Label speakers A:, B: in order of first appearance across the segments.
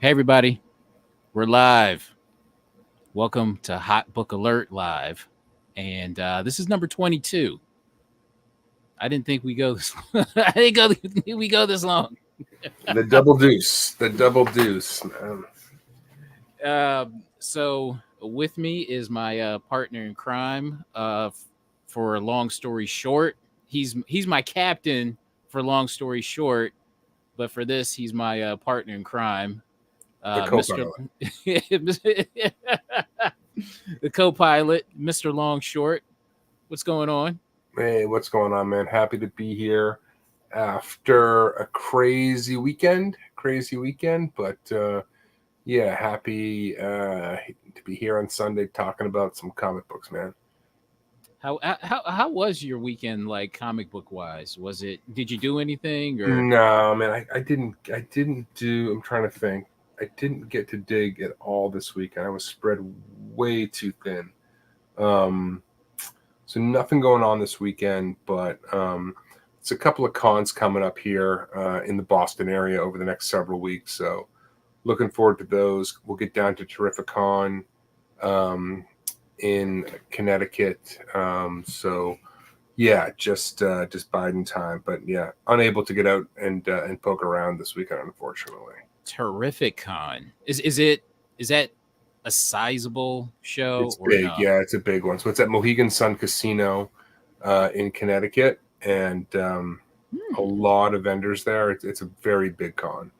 A: Hey, everybody, we're live. Welcome to Hot Book Alert Live. And this is number 22. I didn't think we go this I didn't go we go this long.
B: The double deuce. The double deuce, man.
A: So with me is my partner in crime. For a long story short, he's my captain for long story short, but for this, he's my partner in crime,
B: The
A: Mr.
B: co-pilot.
A: the co-pilot, Mr. Long Short. What's going on?
B: Hey, what's going on, man? Happy to be here after a crazy weekend. But yeah, happy to be here on Sunday talking about some comic books, man.
A: How was your weekend, like comic book wise? Was it? Did you do anything or?
B: No, man, I didn't do. I'm trying to think. I didn't get to dig at all this weekend. I was spread way too thin. Um, So nothing going on this weekend, but it's a couple of cons coming up here in the Boston area over the next several weeks. So looking forward to those. We'll get down to Terrificon in Connecticut. So yeah, just biding time. But yeah, unable to get out and poke around this weekend, unfortunately.
A: Terrific Con. Is that a sizable show
B: It's
A: or
B: big,
A: no?
B: yeah, it's a big one. So it's at Mohegan Sun Casino in Connecticut, and a lot of vendors there. It's a very big con,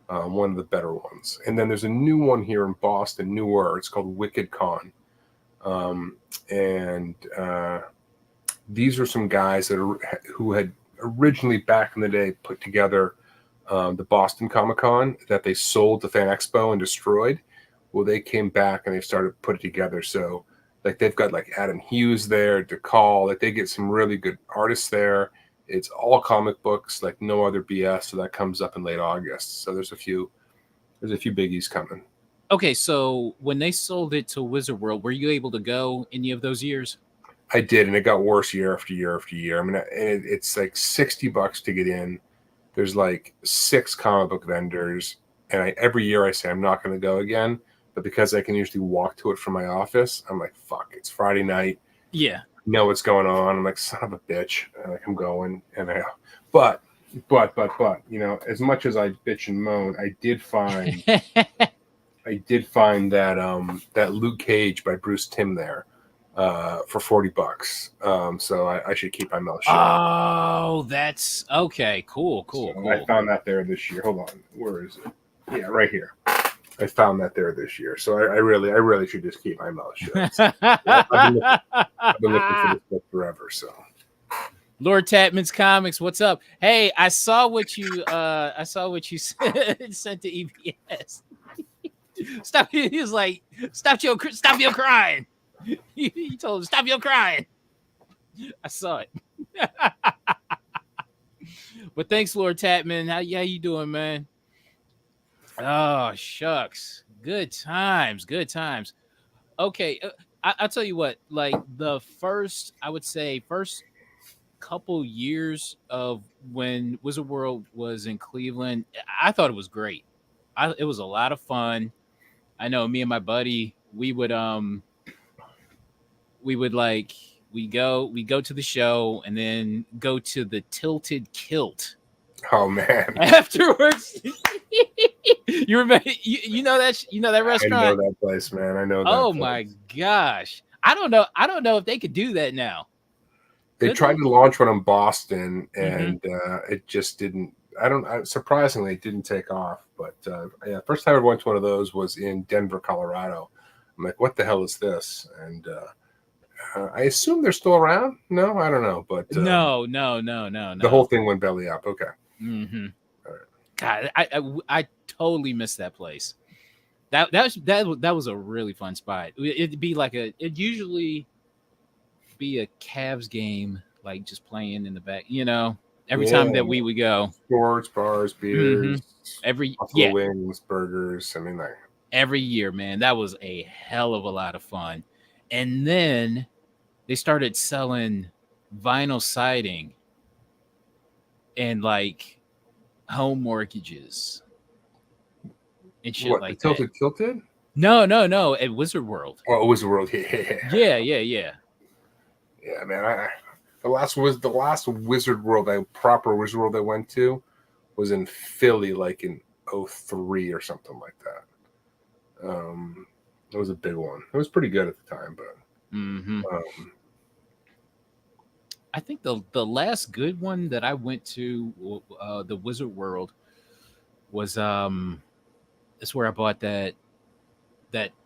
B: one of the better ones. And then there's a new one here in Boston, newer. It's called Wicked Con, and these are some guys who had originally back in the day put together the Boston Comic Con that they sold to Fan Expo and destroyed. Well, they came back and they started putting it together. So like they've got like Adam Hughes there, DeCall, like they get some really good artists there. It's all comic books, like no other BS. So that comes up in late August. So there's a few biggies coming.
A: Okay, so when they sold it to Wizard World, were you able to go any of those years?
B: I did, and it got worse year after year after year. I mean, it's like $60 to get in. There's like 6 comic book vendors, and every year I say I'm not going to go again. But because I can usually walk to it from my office, I'm like, fuck, it's Friday night.
A: Yeah.
B: Know what's going on. I'm like, son of a bitch. And like, I'm going. And but, you know, as much as I bitch and moan, I did find that Luke Cage by Bruce Timm there for $40. So I should keep my mouth shut.
A: Oh, that's okay. Cool.
B: I found that there this year. Hold on. Where is it? Yeah, right here. I found that there this year, so I really should just keep my mouth shut. I've been looking for this book forever. So,
A: Lord Tatman's Comics, what's up? Hey, I saw what you sent to EBS. Stop! He was like, stop your crying. He told him, stop your crying. I saw it. But thanks, Lord Tatman. How you doing, man? Oh, shucks. Good times. Okay, I'll tell you what. Like I would say, first couple years of when Wizard World was in Cleveland, I thought it was great. It was a lot of fun. I know me and my buddy, we would like we go to the show and then go to the Tilted Kilt
B: oh man,
A: afterwards. You remember? You know that
B: I know
A: restaurant?
B: that place, man. I know that.
A: Oh
B: place.
A: my gosh! I don't know if they could do that now.
B: They
A: Could
B: tried
A: they?
B: to launch one in Boston,
A: Mm-hmm.
B: and it just didn't. Surprisingly, it didn't take off. But yeah, first time I went to one of those was in Denver, Colorado. I'm like, what the hell is this? And I assume they're still around. No, I don't know, but
A: No.
B: the whole thing went belly up. Okay.
A: Mm-hmm.
B: All right.
A: God, I totally missed that place. That was a really fun spot. It'd usually be a Cavs game, like just playing in the back. Every
B: Yeah,
A: time that we would go.
B: sports, bars,
A: Mm-hmm.
B: beers,
A: Every
B: buffalo
A: yeah,
B: wings, burgers. I mean, like,
A: every year, man. That was a hell of a lot of fun. And then they started selling vinyl siding and like home mortgages. and shit
B: What, the
A: like that.
B: Tilted?
A: No, at Wizard World.
B: Oh, it was the world.
A: Yeah.
B: Yeah, man. The last Wizard World, proper Wizard World I went to was in Philly, like in 03 or something like that. It was a big one. It was pretty good at the time, but
A: I think the last good one that I went to, the Wizard World, was that's where I bought that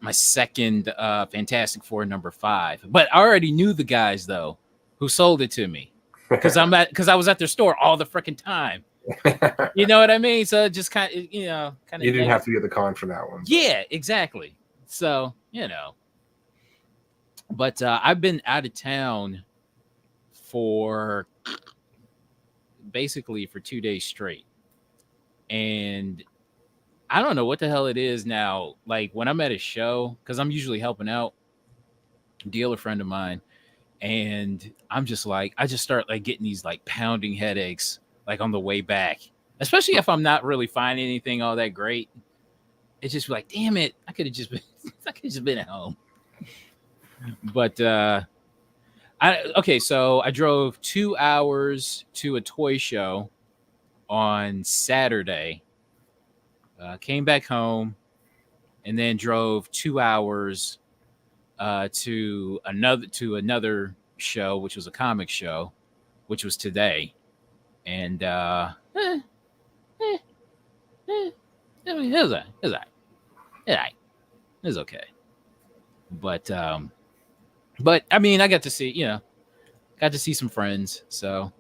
A: my second Fantastic Four #5. But I already knew the guys though who sold it to me because I was at their store all the freaking time. You know what I mean? So it just kind of
B: you didn't have to get the con for that one.
A: But. Yeah, exactly. So but I've been out of town for basically for 2 days straight, and I don't know what the hell it is now. Like when I'm at a show, because I'm usually helping out a dealer friend of mine, and I'm just like, I just start like getting these like pounding headaches like on the way back, especially if I'm not really finding anything all that great. It's just like, damn it, I could have just been at home. But so I drove 2 hours to a toy show on Saturday. Came back home, and then drove 2 hours to another show, which was a comic show, which was today. And I mean, it was okay. But I mean, I got to see some friends, so.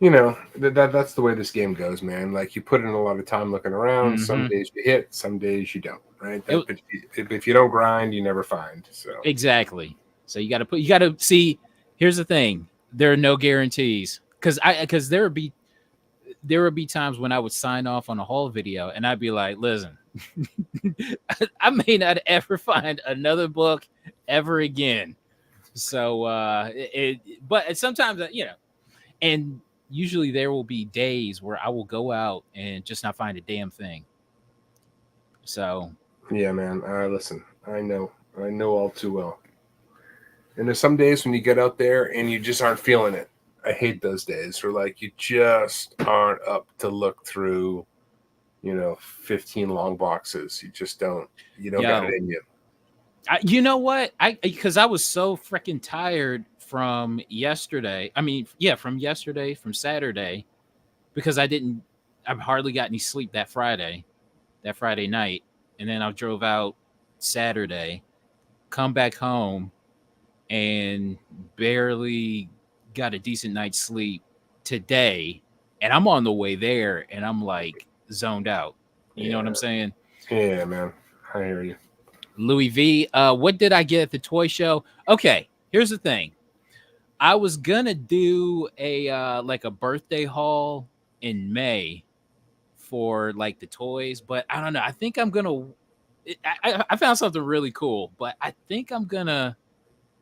B: That's the way this game goes, man. Like, you put in a lot of time looking around. Some days you hit, some days you don't, right? But if you don't grind, you never find. So
A: exactly. So you got to see. Here's the thing: there are no guarantees, because there would be times when I would sign off on a haul video and I'd be like, listen, I may not ever find another book ever again. So but sometimes and usually there will be days where I will go out and just not find a damn thing. So
B: yeah, man. Listen, I know all too well. And there's some days when you get out there and you just aren't feeling it. I hate those days where like you just aren't up to look through, 15 long boxes. You just don't. You don't got it in you.
A: You know what? Because I was so freaking tired from yesterday. I mean, yeah, from Saturday, because I've hardly got any sleep that Friday night. And then I drove out Saturday, come back home, and barely got a decent night's sleep today. And I'm on the way there and I'm like zoned out. You know what I'm saying?
B: Yeah, man. I hear you.
A: Louis V. What did I get at the toy show? Okay, here's the thing. I was gonna do a like a birthday haul in May for like the toys, but I don't know. I think I'm gonna. I found something really cool, but I think I'm gonna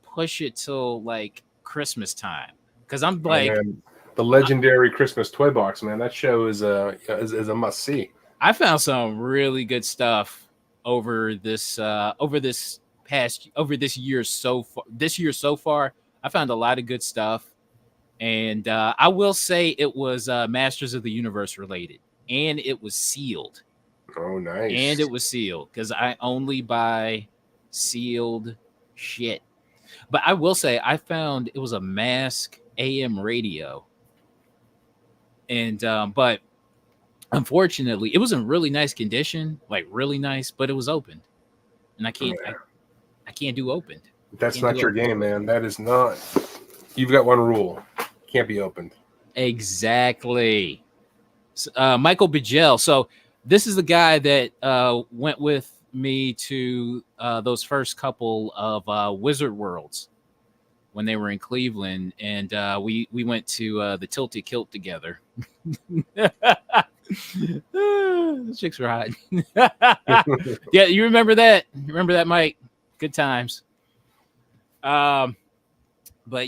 A: push it till like Christmas time because I'm like
B: the legendary Christmas toy box, man. That show is a must see.
A: I found some really good stuff over this year so far. This year so far, I found a lot of good stuff, and I will say it was Masters of the Universe related, and it was sealed.
B: Oh, nice!
A: And it was sealed because I only buy sealed shit. But I will say I found it was a Mask AM radio, and but unfortunately, it was in really nice condition, like really nice, but it was opened, and I can't do opened.
B: That's not your game, man. That is not. You've got one rule: can't be opened.
A: Exactly. Michael Bigel. So this is the guy that went with me to those first couple of Wizard Worlds when they were in Cleveland, and we went to the Tilted Kilt together. Those chicks were hot. Yeah, you remember that? Remember that, Mike? Good times. But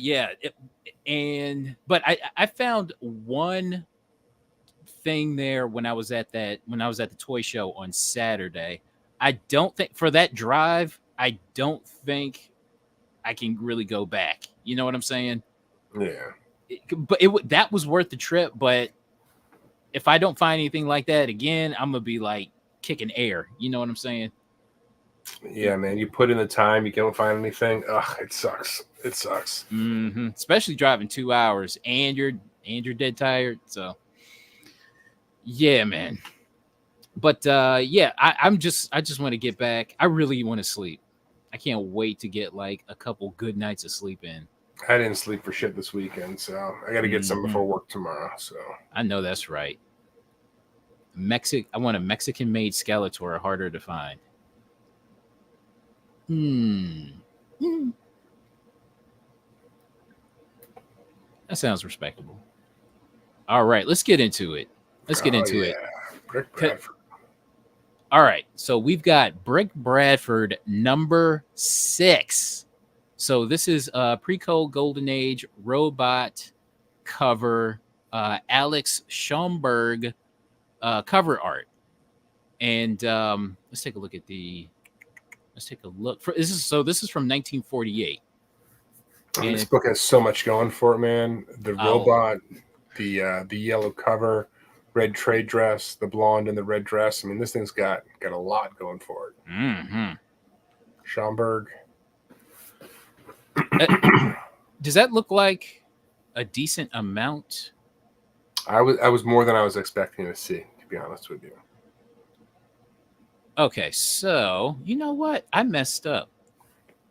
A: yeah, but I found one thing there when I was at the toy show on Saturday. I don't think for that drive, I don't think I can really go back. You know what I'm saying?
B: Yeah.
A: That was worth the trip. But if I don't find anything like that again, I'm gonna be like kicking air. You know what I'm saying?
B: Yeah, man. You put in the time, you don't find anything. Ugh, it sucks. It sucks.
A: Mm-hmm. Especially driving 2 hours and you're dead tired. So yeah, man. But yeah, I just want to get back. I really want to sleep. I can't wait to get like a couple good nights of sleep in.
B: I didn't sleep for shit this weekend, so I got to get some before work tomorrow. So
A: I know that's right. I want a Mexican made Skeletor, harder to find. That sounds respectable. All right, let's get into it.
B: Brick Bradford.
A: All right, so we've got Brick Bradford number 6. So this is pre-code Golden Age robot cover, Alex Schomburg cover art, and let's take a look. This is from 1948.
B: And this book has so much going for it, man. The robot, the yellow cover, red trade dress, the blonde in the red dress. I mean, this thing's got a lot going for it.
A: Mm-hmm.
B: Schomburg.
A: Does that look like a decent amount?
B: I was more than I was expecting to see, to be honest with you.
A: Okay, so you know what? I messed up.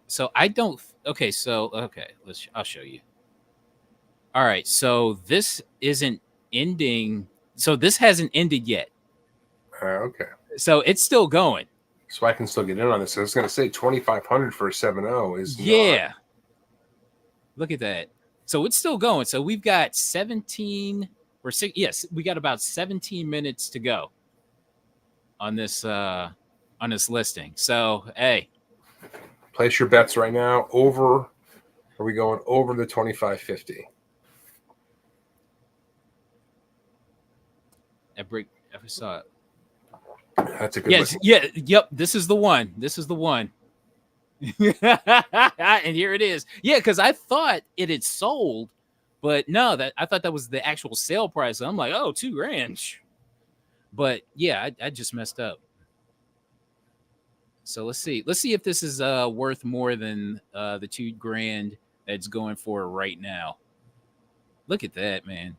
A: So I don't. Okay, I'll show you. All right, so this isn't ending. So this hasn't ended yet.
B: Okay.
A: So it's still going.
B: So I can still get in on this. I was going to say 2,500 for a 7.0 is
A: not. Look at that. So it's still going. So we've got 17 or 6. Yes, we got about 17 minutes to go on this listing. So hey,
B: place your bets right now. Over? Are we going over the 2,550?
A: I saw it.
B: That's a good.
A: Yep. This is the one. And here it is. Yeah, because I thought it had sold, but no, I thought that was the actual sale price. I'm like, oh, $2,000. But yeah, I just messed up. So let's see if this is worth more than the $2,000 that's going for right now. Look at that, man.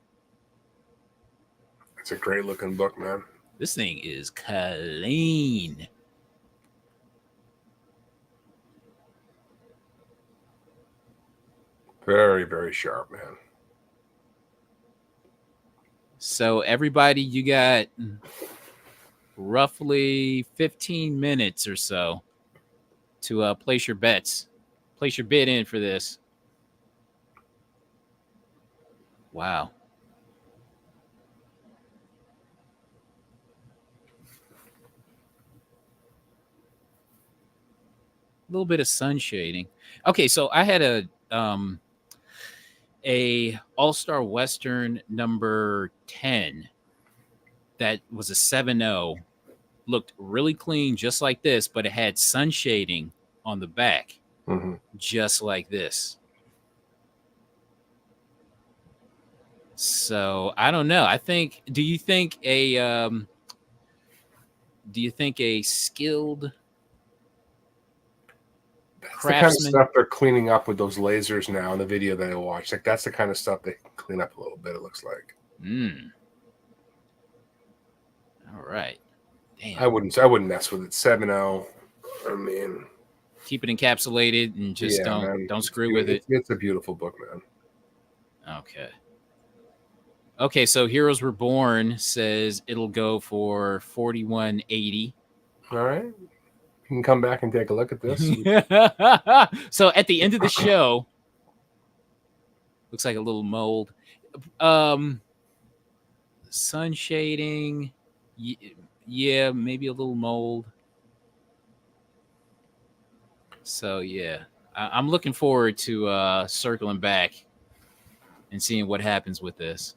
B: It's a great looking book, man.
A: This thing is clean.
B: Very, very sharp, man.
A: So everybody, you got roughly 15 minutes or so to place your bets. Place your bid in for this. Wow. A little bit of sun shading. Okay, so I had a All-Star Western number 10 that was a 7.0. Looked really clean, just like this, but it had sun shading on the back, just like this. So I don't know. Do you think a skilled
B: That's the kind of stuff they're cleaning up with those lasers now in the video that I watched. Like that's the kind of stuff they can clean up a little bit, it looks like.
A: All right. Damn.
B: I wouldn't mess with it. 7.0. I mean,
A: keep it encapsulated and just don't screw with it.
B: It's a beautiful book, man.
A: Okay, so Heroes Reborn says it'll go for $41.80.
B: All right. You can come back and take a look at this.
A: So at the end of the show, looks like a little mold. Sun shading. Yeah, maybe a little mold. So yeah, I'm looking forward to circling back and seeing what happens with this.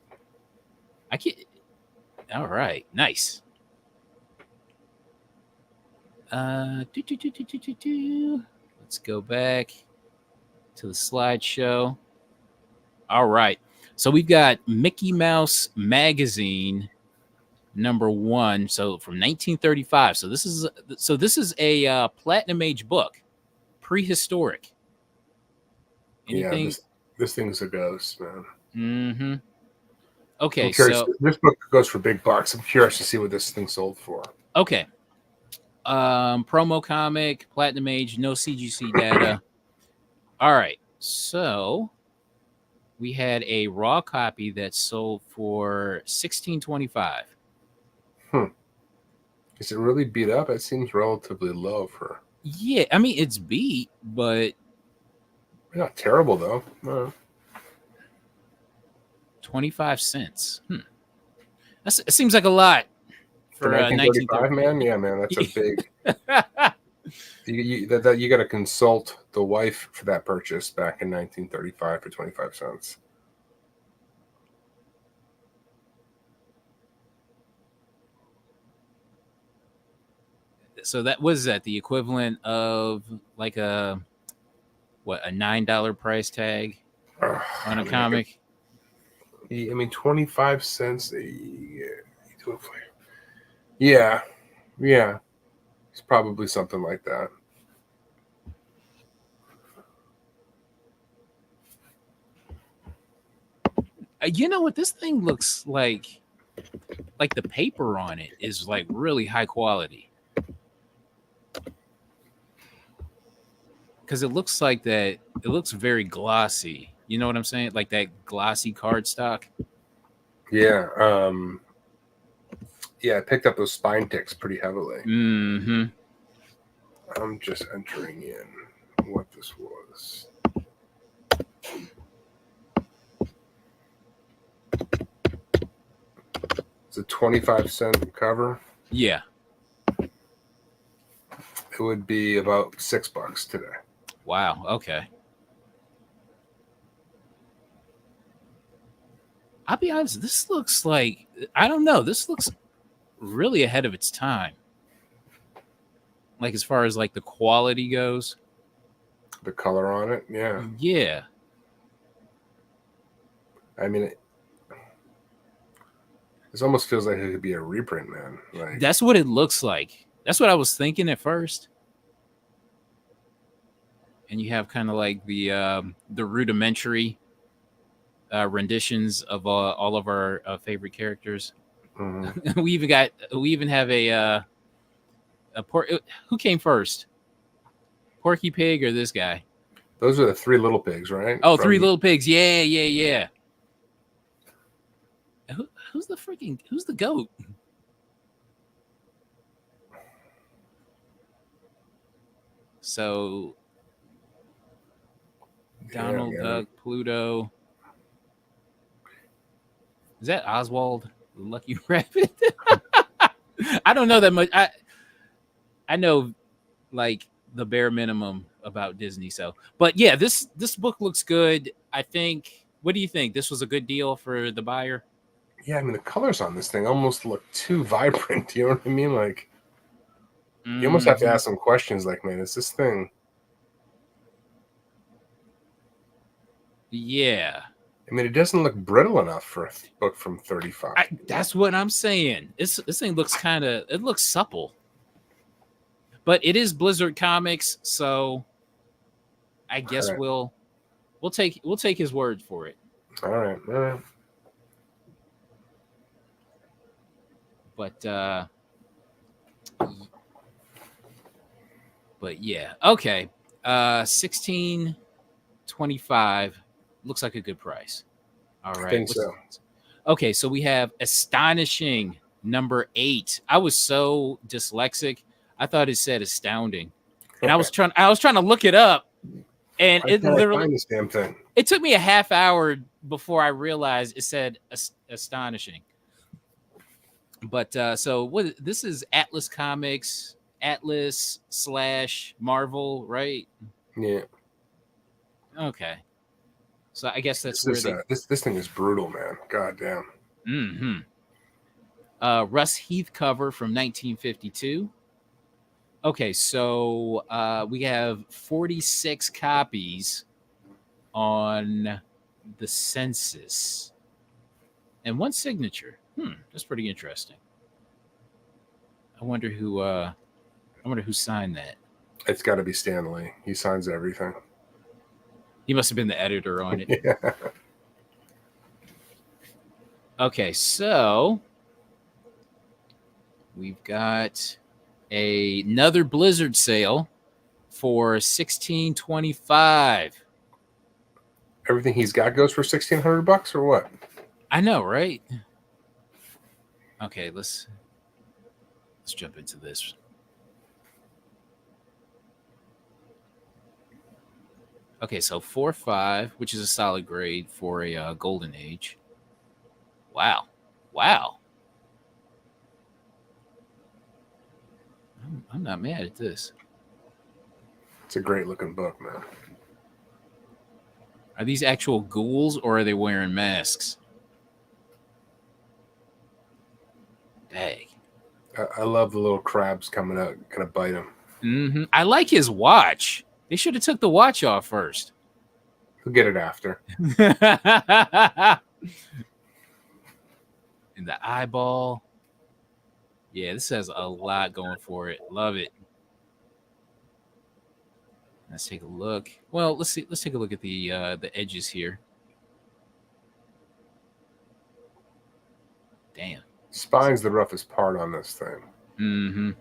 A: All right, nice. Let's go back to the slideshow. All right, so we've got Mickey Mouse Magazine #1. So from 1935. So this is a platinum age book, prehistoric.
B: Yeah,
A: Anything?
B: this thing's a ghost, man.
A: Mm-hmm.
B: I'm
A: Okay,
B: curious.
A: so
B: This book goes for big bucks. I'm curious to see what this thing sold for.
A: okay. Promo comic, platinum age, no CGC data. All right. So we had a raw copy that sold for 16.25.
B: Hmm. Is it really beat up? It seems relatively low for.
A: Yeah, I mean it's beat, but
B: Not terrible though.
A: 25 cents. It seems like a lot
B: For
A: for
B: 1935,
A: 1930.
B: man. Yeah, man, that's a big. You got to consult the wife for that purchase back in 1935 for 25 cents.
A: So that was that the equivalent of like a $9 price tag on
B: I
A: a
B: mean,
A: comic.
B: 25 cents. Yeah, yeah, it's probably something like that.
A: You know what? This thing looks like the paper on it is like really high quality. Because it looks like that. It looks very glossy. You know what I'm saying? Like that glossy cardstock.
B: Yeah, yeah, I picked up those spine ticks pretty heavily.
A: Mm-hmm.
B: I'm just entering in what this was. It's a 25-cent cover.
A: Yeah.
B: It would be about $6 today.
A: Wow. Okay. I'll be honest. This looks like I don't know. This looks really ahead of its time. Like as far as like the quality goes.
B: The color on it, yeah.
A: Yeah.
B: I mean, this almost feels like it could be a reprint, man. Like
A: That's what it looks like. That's what I was thinking at first. And you have kind of like the rudimentary renditions of all of our favorite characters.
B: mm-hmm.
A: we even have who came first, Porky Pig or this guy?
B: Those are the three little pigs, right?
A: Oh, Three Little Pigs. Yeah, yeah, yeah. Who's the goat? So Donald Duck, Pluto. Is that Oswald the Lucky Rabbit? I don't know that much. I know like the bare minimum about Disney. So, but yeah, this book looks good. I think. What do you think? This was a good deal for the buyer.
B: Yeah, I mean the colors on this thing almost look too vibrant. You know what I mean? Like you almost have to ask some questions. Like, man, is this thing?
A: Yeah.
B: I mean, it doesn't look brittle enough for a book from 35.
A: That's what I'm saying. This thing looks it looks supple. But it is Blizzard Comics, so I guess
B: right.
A: we'll take his word for it.
B: All right.
A: But yeah. Okay. 16.25 looks like a good price. All right.
B: I think so.
A: Okay, so we have Astonishing #8. I was so dyslexic, I thought it said astounding. And I was trying to look it up, and it literally
B: find this damn thing.
A: It took me a half hour before I realized it said astonishing. But so what? This is Atlas Comics, Atlas/Marvel, right?
B: Yeah.
A: Okay. So I guess that's
B: this thing is brutal, man. God damn.
A: Mm-hmm. Russ Heath cover from 1952. Okay, so we have 46 copies on the census and one signature. That's pretty interesting. I wonder who signed that.
B: It's got to be Stanley. He signs everything.
A: He must have been the editor on it.
B: Yeah.
A: Okay, so we've got another Blizzard sale for $16.25.
B: Everything he's got goes for $1,600 or what?
A: I know, right? Okay, let's jump into this. Okay, so 4.5, which is a solid grade for a Golden Age. Wow. I'm not mad at this.
B: It's a great looking book, man.
A: Are these actual ghouls or are they wearing masks? Dang.
B: I love the little crabs coming out, gonna bite him.
A: I like his watch. They should have took the watch off first.
B: He'll get it after.
A: And the eyeball. Yeah, this has a lot going for it. Love it. Let's take a look. Well, let's see. Let's take a look at the edges here. Damn.
B: Spine's the roughest part on this thing.
A: Mm-hmm.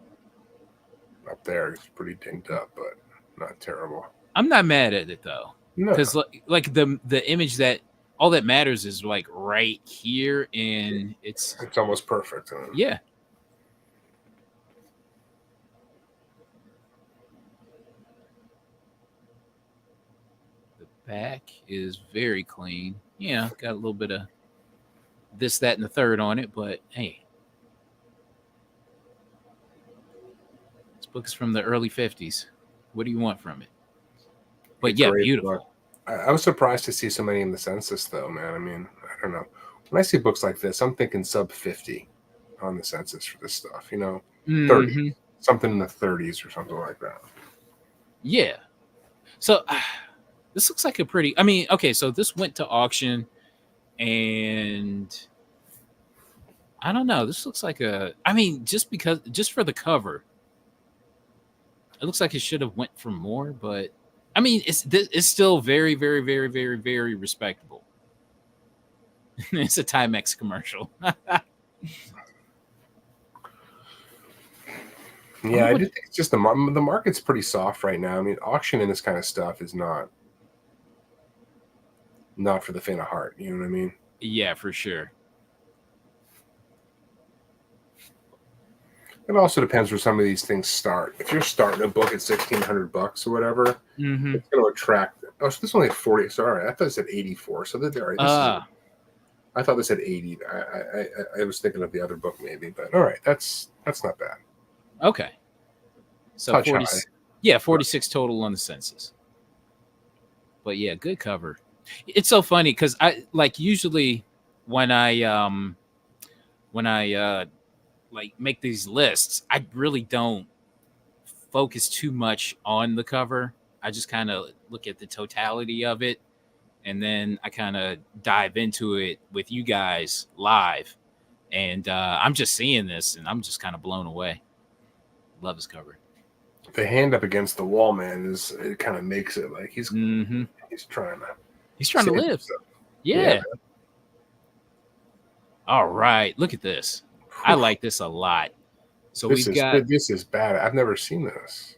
B: Up there, it's pretty dinged up, but not terrible.
A: I'm not mad at it though,
B: No.
A: because like the image that all that matters is like right here, and it's
B: almost perfect. Huh?
A: Yeah. The back is very clean. Yeah, got a little bit of this, that, and the third on it, but hey, this book is from the early 50s. What do you want from it? But
B: It's
A: yeah,
B: great,
A: beautiful.
B: but I was surprised to see so many in the census, though, man. I mean, I don't know. When I see books like this, I'm thinking sub 50 on the census for this stuff. 30, something in the 30s or something like that.
A: Yeah. So this looks like a pretty. I mean, okay, so this went to auction, and I don't know. This looks like a. I mean, just for the cover, it looks like it should have went for more, but I mean, it's still very, very, very, very, very respectable. It's a Timex commercial.
B: Yeah, I just think it's just the market's pretty soft right now. I mean, auctioning this kind of stuff is not for the faint of heart. You know what I mean?
A: Yeah, for sure.
B: It also depends where some of these things start. If you're starting a book at $1,600 or whatever, it's going to attract. Oh, so this only had 40. Sorry, I thought it said 84. So all right, I thought this had 80. I was thinking of the other book maybe, but all right, that's not bad.
A: Okay. So 40, yeah, 46 total on the census. But yeah, good cover. It's so funny because I like usually when I like make these lists, I really don't focus too much on the cover. I just kind of look at the totality of it, and then I kind of dive into it with you guys live. And I'm just seeing this, and I'm just kind of blown away. Love his cover.
B: The hand up against the wall, man, it kind of makes it like he's trying to
A: live.
B: himself.
A: Yeah. All right, look at this. I like this a lot. So
B: this is bad. I've never seen this.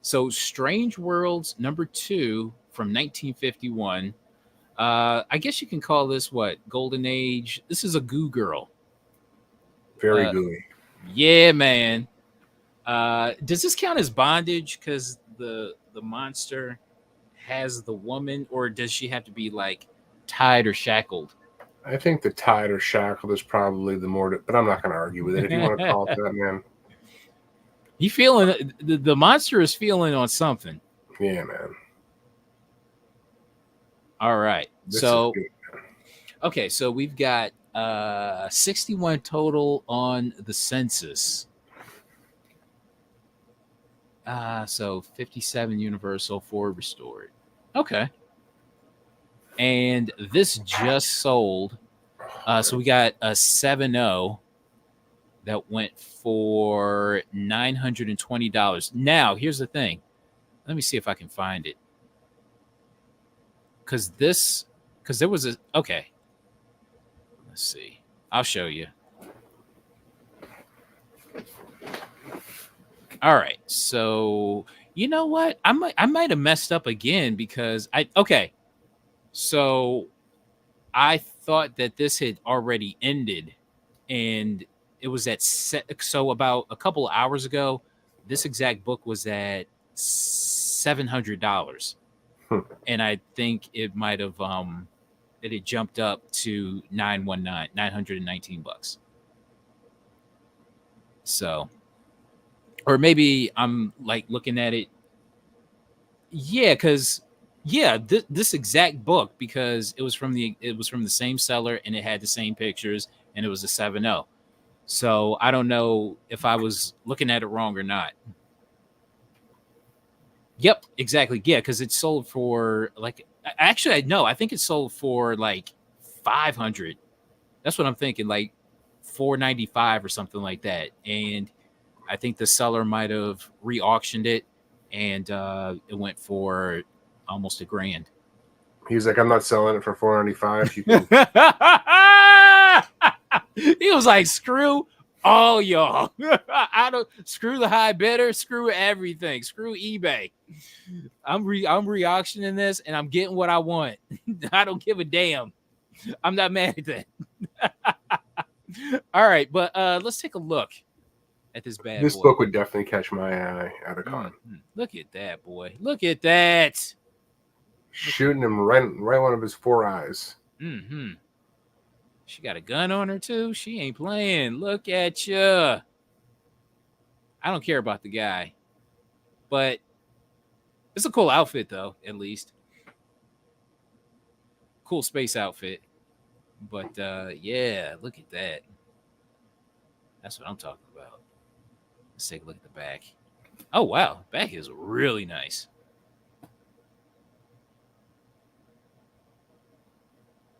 A: So Strange Worlds #2 from 1951. I guess you can call this what? Golden Age. This is a goo girl.
B: Very gooey.
A: Yeah, man. Does this count as bondage because the monster has the woman, or does she have to be like tied or shackled?
B: I think the tied or shackled is probably the more, but I'm not going to argue with it. If you want to call it that, man.
A: He feeling the monster is feeling on something.
B: Yeah, man.
A: All right. Okay, so we've got 61 total on the census. So 57 universal, 4 restored. Okay. And this just sold. So we got a 7.0 that went for $920. Now, here's the thing. Let me see if I can find it. Because there was a, okay. Let's see. I'll show you. All right. So, you know what? I might have messed up again because okay. So I thought that this had already ended, and it was at so about a couple of hours ago, this exact book was at $700,
B: Hmm.
A: and I think it might have it had jumped up to $919. So, or maybe I'm like looking at it. Yeah, because this exact book, because it was from the same seller and it had the same pictures and it was a 7.0. So I don't know if I was looking at it wrong or not. Yep, exactly. Yeah, because it sold for like actually no, I think it sold for like 500. That's what I'm thinking, like 495 or something like that. And I think the seller might have re-auctioned it, and it went for almost $1,000.
B: He's like, I'm not selling it for 495. You can.
A: He was like, "Screw all y'all. I don't screw the high bidder. Screw everything. Screw eBay. I'm re-auctioning this, and I'm getting what I want. I don't give a damn. I'm not mad at that." All right, but let's take a look at this bad
B: This
A: boy.
B: book would definitely catch my eye at a con.
A: Look at that, boy. Look at that.
B: Shooting him right one of his 4 eyes.
A: Mm-hmm. She got a gun on her too. She ain't playing. Look at you. I don't care about the guy, but it's a cool outfit though. At least cool space outfit. But yeah, look at that. That's what I'm talking about. Let's take a look at the back. Oh wow, back is really nice.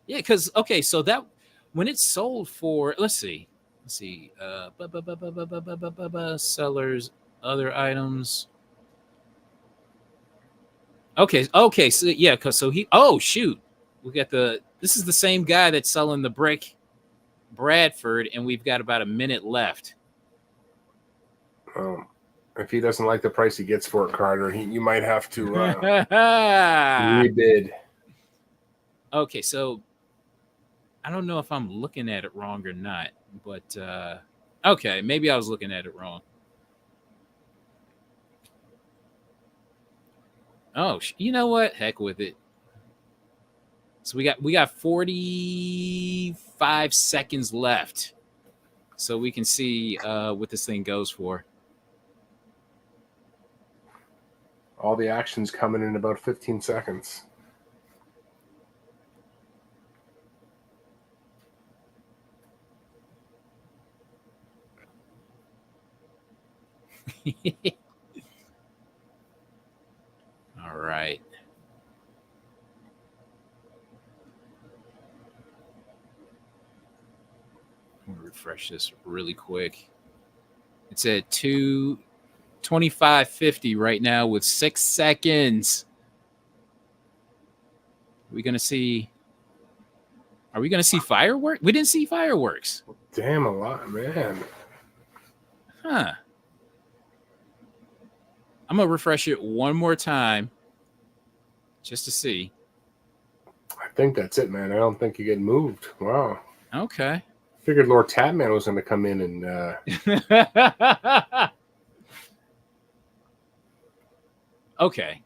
A: Yeah, because okay, so that when it sold for, let's see, sellers, other items. Okay, so yeah, because so he, oh shoot, we got this is the same guy that's selling the brick Bradford, and we've got about a minute left.
B: If he doesn't like the price he gets for it, Carter, you might have to rebid.
A: Okay, so I don't know if I'm looking at it wrong or not, but okay, maybe I was looking at it wrong. Oh, you know what? Heck with it. So we got 45 seconds left, so we can see what this thing goes for.
B: All the action's coming in about 15 seconds.
A: All right. I'm gonna refresh this really quick. It's at 2:25:50 right now with 6 seconds. Are we gonna see fireworks? We didn't see fireworks.
B: Damn, a lot, man.
A: Huh. I'm gonna refresh it one more time just to see.
B: I think that's it, man. I don't think you get moved. Wow.
A: Okay.
B: Figured Lord Tatman was going to come in and.
A: Okay.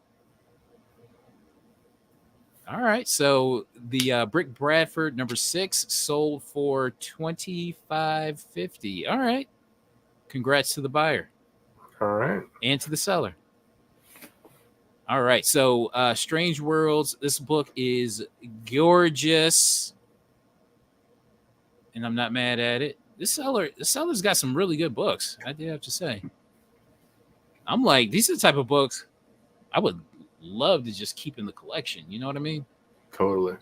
A: All right. So the brick Bradford number 6 sold for $25.50. All right. Congrats to the buyer.
B: All right.
A: And to the seller. All right. So Strange Worlds. This book is gorgeous. and I'm not mad at it. The seller's got some really good books. I do have to say. I'm like, these are the type of books I would love to just keep in the collection. You know what I mean?
B: Totally.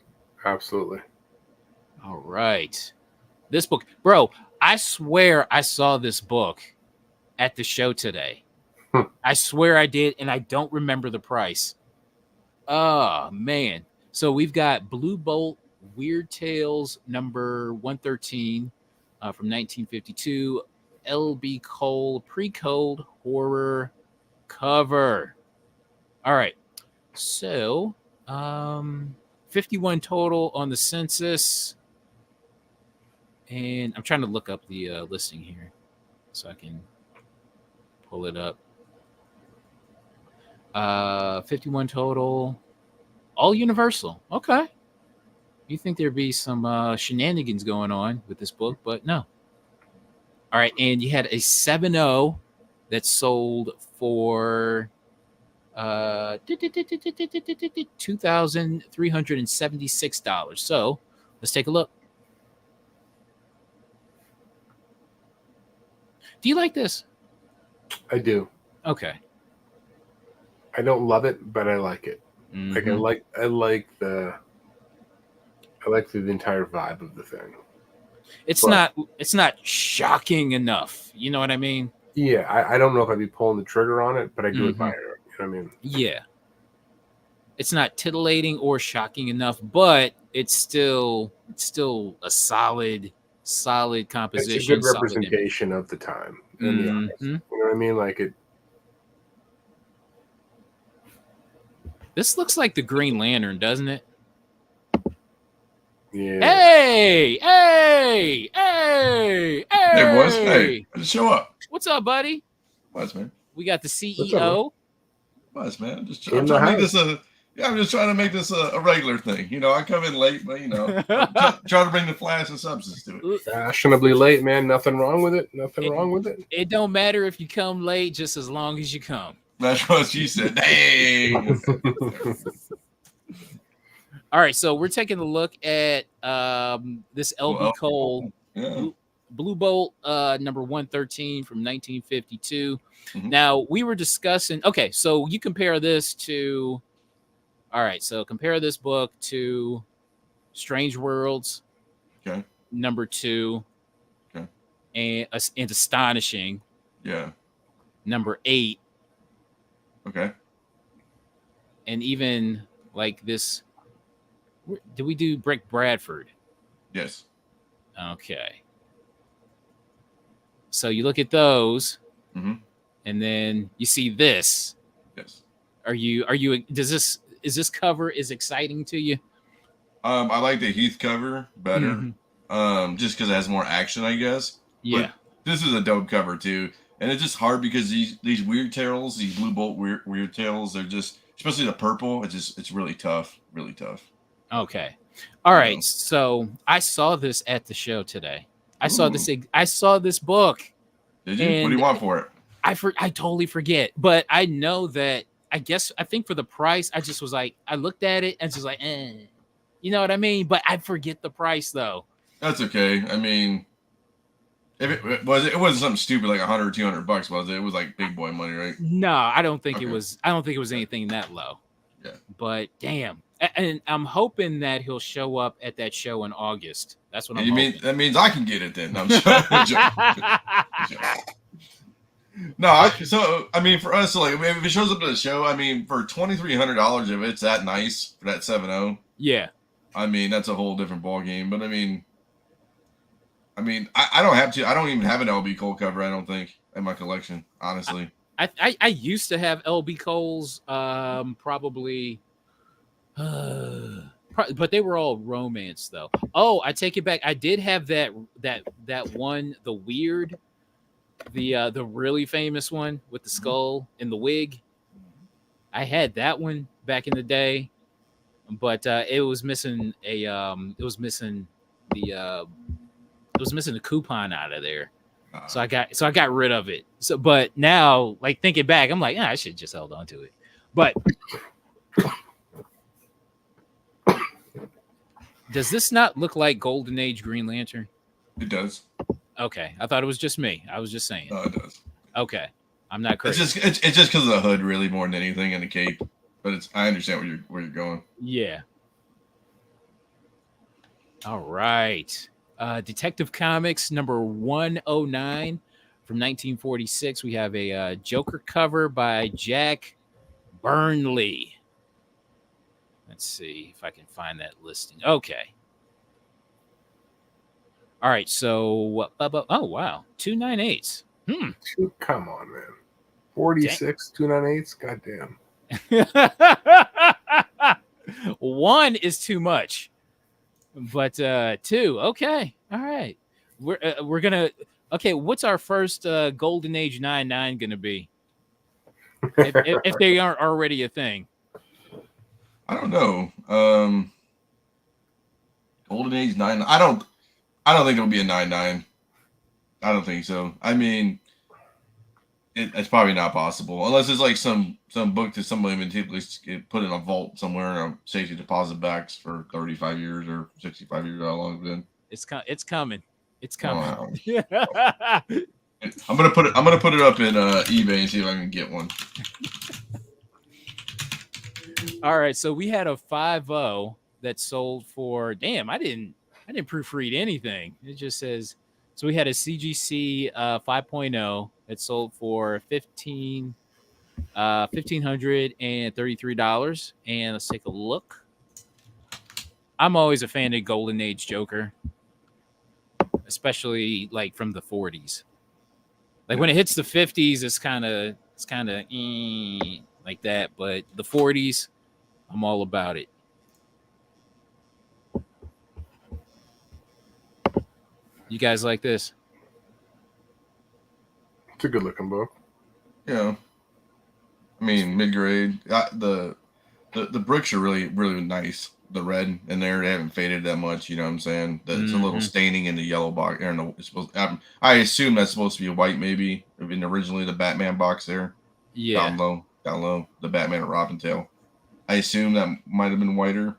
B: Absolutely.
A: All right. This book, bro, I swear I saw this book at the show today. I swear I did, and I don't remember the price. Oh, man. So we've got Blue Bolt Weird Tales number 113 from 1952. L.B. Cole pre-code horror cover. All right. So, 51 total on the census. And I'm trying to look up the listing here so I can pull it up. 51 total. All Universal. Okay. You think there'd be some shenanigans going on with this book, but no. All right. And you had a 7.0 that sold for $2,376. So let's take a look. Do you like this?
B: I do.
A: Okay.
B: I don't love it, but I like it.
A: Mm-hmm.
B: Like I like the entire vibe of the thing.
A: It's not shocking enough. You know what I mean?
B: Yeah, I don't know if I'd be pulling the trigger on it, but I do admire it. You know what I mean?
A: Yeah. It's not titillating or shocking enough, but it's still a solid composition.
B: It's a good representation of the time. In the artist. You know what I mean? Like it.
A: This looks like the Green Lantern, doesn't it?
B: Yeah.
A: Hey,
C: boys. Hey, show up.
A: What's up, buddy?
C: What's man?
A: We got the CEO.
C: What's man? I'm just trying to make this I'm just trying to make this a regular thing. You know, I come in late, but try to bring the flash and substance to it.
B: Fashionably late, man. Nothing wrong with it. Nothing wrong with it.
A: It don't matter if you come late, just as long as you come.
C: That's what she said. Dang.
A: All right, so we're taking a look at this L.B. Cole Blue Bolt number 113 from 1952. Now, we were discussing, okay, so you compare this to, all right, so compare this book to Strange Worlds, number 2, and Astonishing, number 8.
C: Okay.
A: And even like this, did we do Bradford?
C: Yes.
A: Okay. So you look at those, and then you see this.
C: Yes.
A: Is this cover is exciting to you?
C: I like the Heath cover better, just because it has more action, I guess.
A: Yeah.
C: But this is a dope cover too, and it's just hard because these Weird Tales, these Blue Bolt Weird Tales, they're just, especially the purple. It's really tough, really tough.
A: Okay. All right. So I saw this at the show today. I saw this book.
C: Did you? What do you want for it?
A: I totally forget, but I know that I think for the price, I just was like, I looked at it and just like, you know what I mean? But I forget the price though.
C: That's okay. I mean, if it wasn't something stupid like $100 or $200, was it? It was like big boy money, right?
A: No, I don't think it was. I don't think it was anything that low.
C: Yeah.
A: But damn. And I'm hoping that he'll show up at that show in August. That's what I'm
C: hoping. That means I can get it then. I'm No, I mean, for us, like, if it shows up at the show, I mean, for $2,300, if it's that nice for that 7.0,
A: yeah, I
C: mean, that's a whole different ball game. But I mean, I don't have to. I don't even have an LB Cole cover. I don't think in my collection, honestly.
A: I used to have LB Cole's, probably. But they were all romance though. Oh, I take it back. I did have that one, the weird, the really famous one with the skull and the wig. I had that one back in the day, but it was missing a coupon out of there. So I got rid of it. So, but now, like thinking back, I'm like, I should just held on to it. But does this not look like Golden Age Green Lantern?
C: It does.
A: Okay, I thought it was just me. I was just saying.
C: No, it does.
A: Okay, I'm not crazy.
C: It's just because of the hood, really, more than anything, and the cape. But I understand where you're going.
A: Yeah. All right. Detective Comics number 109 from 1946. We have a Joker cover by Jack Burnley. Let's see if I can find that listing. Okay. All right. So, oh, wow. 298s.
B: Come on, man. 46, 298s? Goddamn.
A: One is too much. But two, okay, all right. We're gonna okay. What's our first Golden Age 99 gonna be? If they aren't already a thing,
C: I don't know. Golden Age 9. I don't think it'll be a 99. I don't think so. I mean, it's probably not possible unless it's like some book that somebody meticulously put in a vault somewhere in a safety deposit box for 35 years or 65 years. How long it's been?
A: It's coming. It's coming.
C: Wow. I'm gonna put it up in eBay and see if I can get one.
A: All right, so we had a 5.0 that sold for I didn't proofread anything. It just says so we had a CGC 5.0 that sold for $1,533. And let's take a look. I'm always a fan of Golden Age Joker, especially like from the 40s. Like when it hits the 50s, it's kind of like that, but the 40s, I'm all about it. You guys like this?
B: It's a good looking book.
C: Yeah. I mean, mid-grade. The bricks are really, really nice. The red in there, they haven't faded that much. You know what I'm saying? It's a little staining in the yellow box. I assume that's supposed to be white, maybe. In originally the Batman box there.
A: Yeah.
C: Down low, the Batman and Robin tail. I assume that might have been whiter.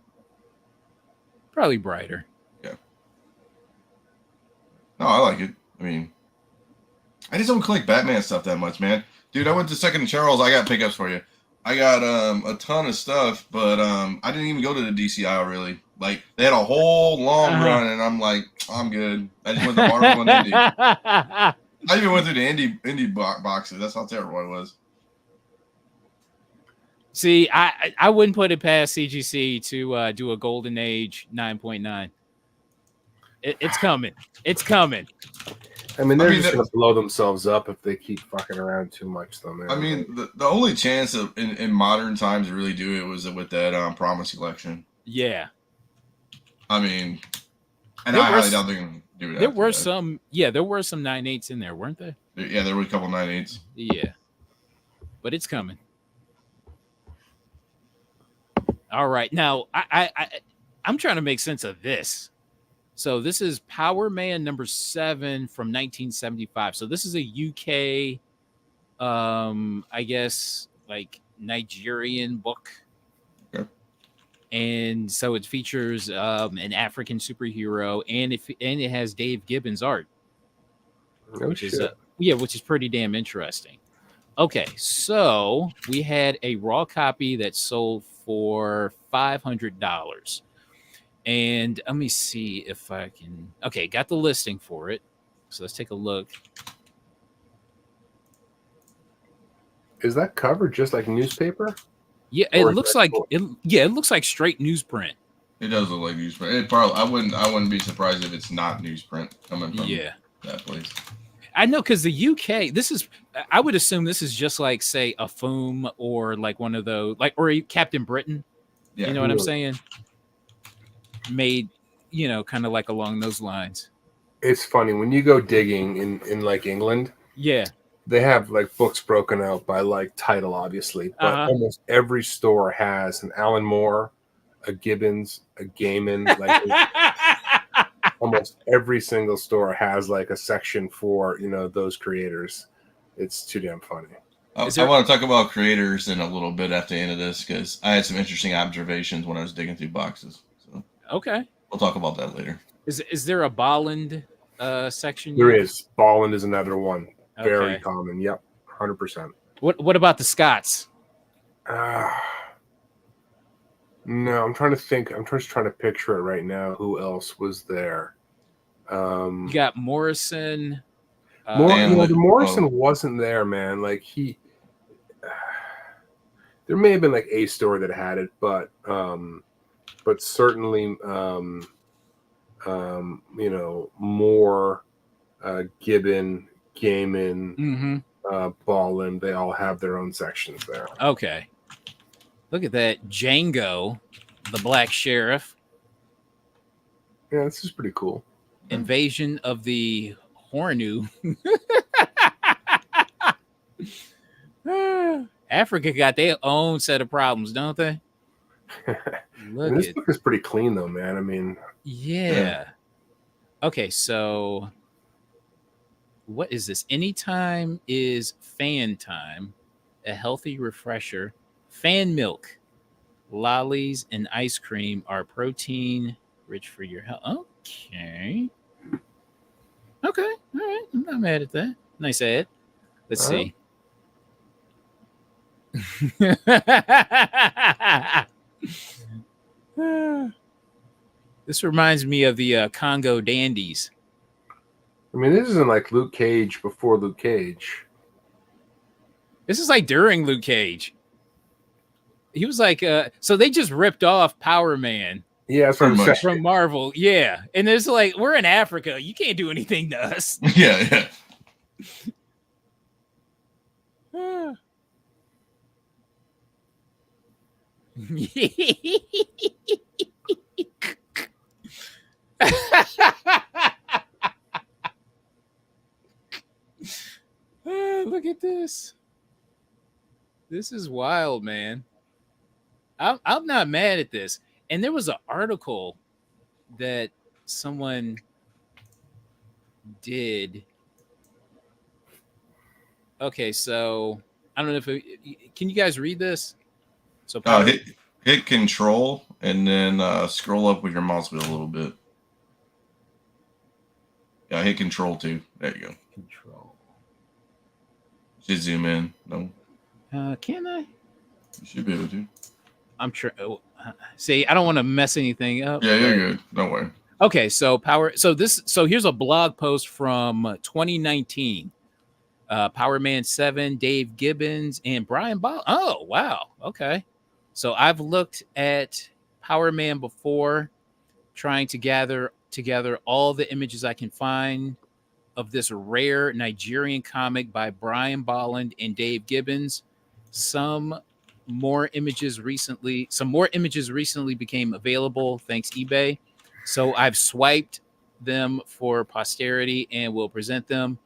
A: Probably brighter.
C: Yeah. No, I like it. I mean, I just don't collect Batman stuff that much, man. Dude, I went to Second and Charles. I got pickups for you. I got a ton of stuff, but I didn't even go to the DC aisle really. Like they had a whole long run, and I'm like, I'm good. I just went to Marvel and Indie. I even went through the indie boxes. That's how terrible I was.
A: See, I wouldn't put it past CGC to do a Golden Age 9.9. It's coming. It's coming.
B: I mean, they're just going to blow themselves up if they keep fucking around too much, though, man.
C: I mean, the only chance of in modern times to really do it was with that Promise collection.
A: Yeah.
C: I mean, and I highly doubt they're going to do that.
A: There were some 9.8s in there, weren't there?
C: Yeah, there were a couple 9.8s.
A: Yeah. But it's coming. All right. Now, I'm trying to make sense of this. So this is Powerman number 7 from 1975. So this is a UK, I guess, like Nigerian book.
C: Okay.
A: And so it features an African superhero, and it has Dave Gibbons art, which is pretty damn interesting. Okay, so we had a raw copy that sold for $500. And let me see if I can. Okay, got the listing for it. So let's take a look.
B: Is that cover just like newspaper?
A: Yeah, it looks like it. Yeah, it looks like straight newsprint.
C: It does look like newsprint. It probably. I wouldn't be surprised if it's not newsprint coming from that place.
A: I know, because the UK. I would assume this is just like, say, a Foom or like one of those, like, or Captain Britain. Yeah, you know what I'm saying? Made, kind of like along those lines.
B: It's funny when you go digging in like England.
A: Yeah.
B: They have like books broken out by like title, obviously, but almost every store has an Alan Moore, a Gibbons, a Gaiman. Like almost every single store has like a section for those creators. It's too damn funny.
C: I want to talk about creators in a little bit at the end of this because I had some interesting observations when I was digging through boxes. So
A: okay,
C: we'll talk about that later.
A: Is there a Bolland section?
B: There
A: yet?
B: is. Bolland is another one. Very
A: Okay.
B: common. Yep. 100%.
A: What about the Scots?
B: No, I'm trying to think. I'm just trying to picture it right now. Who else was there?
A: You got Morrison.
C: Stanley.
B: The Morrison wasn't there, man. Like there may have been like a store that had it, but certainly, Moore, Gibbon, Gaiman,
A: Mm-hmm.
B: Bolland, they all have their own sections there.
A: Okay. Look at that. Django, the Black Sheriff.
B: Yeah, this is pretty cool.
A: Invasion of the Hornu. Africa got their own set of problems, don't they? Look
B: This
A: at
B: book is pretty clean, though, man. I mean,
A: yeah. Okay, so what is this? Anytime is fan time. A healthy refresher. Fan milk, lollies, and ice cream are protein rich for your health. Okay. Okay. All right. I'm not mad at that. Nice ad. Let's see. This reminds me of the Congo Dandies.
B: I mean, this isn't like Luke Cage before Luke Cage.
A: This is like during Luke Cage. He was like, so they just ripped off Powerman.
B: Yeah, that's what I'm saying.
A: From Marvel. Yeah. And it's like, we're in Africa. You can't do anything to us.
C: Yeah.
A: Look at this. This is wild, man. I'm not mad at this. And there was an article that someone did. Okay, so I don't know if can you guys read this? So
C: hit control and then scroll up with your mouse wheel a little bit. Yeah, hit control too. There you go.
A: Control.
C: Should zoom in. No.
A: Can I?
C: You should be able to.
A: I'm sure. See, I don't want to mess anything up.
C: Yeah, you're good. Don't worry.
A: Okay, so here's a blog post from 2019. Powerman 7, Dave Gibbons, and Brian Ball. Oh, wow. Okay. So I've looked at Powerman before, trying to gather together all the images I can find of this rare Nigerian comic by Brian Bolland and Dave Gibbons. Some more images recently became available thanks eBay. So I've swiped them for posterity and will present them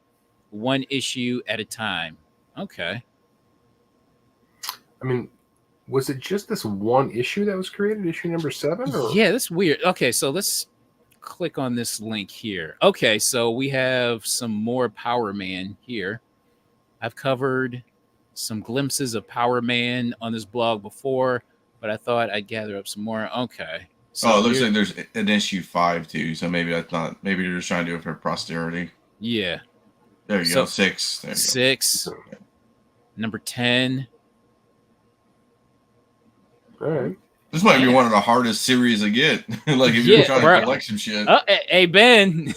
A: one issue at a time. Okay.
B: I mean, was it just this one issue that was created, issue number 7? Or?
A: Yeah, that's weird. Okay, so let's click on this link here. Okay, so we have some more Powerman here. I've covered some glimpses of Powerman on this blog before, but I thought I'd gather up some more. Okay.
C: So it looks like there's an issue 5 too, so maybe that's not. Maybe you're just trying to do it for posterity.
A: Yeah.
C: There you go. 6. There you
A: 6.
C: go.
A: Number 10.
B: All right.
C: This might be one of the hardest series to get. Like if you're trying to collect some shit.
A: Hey Ben.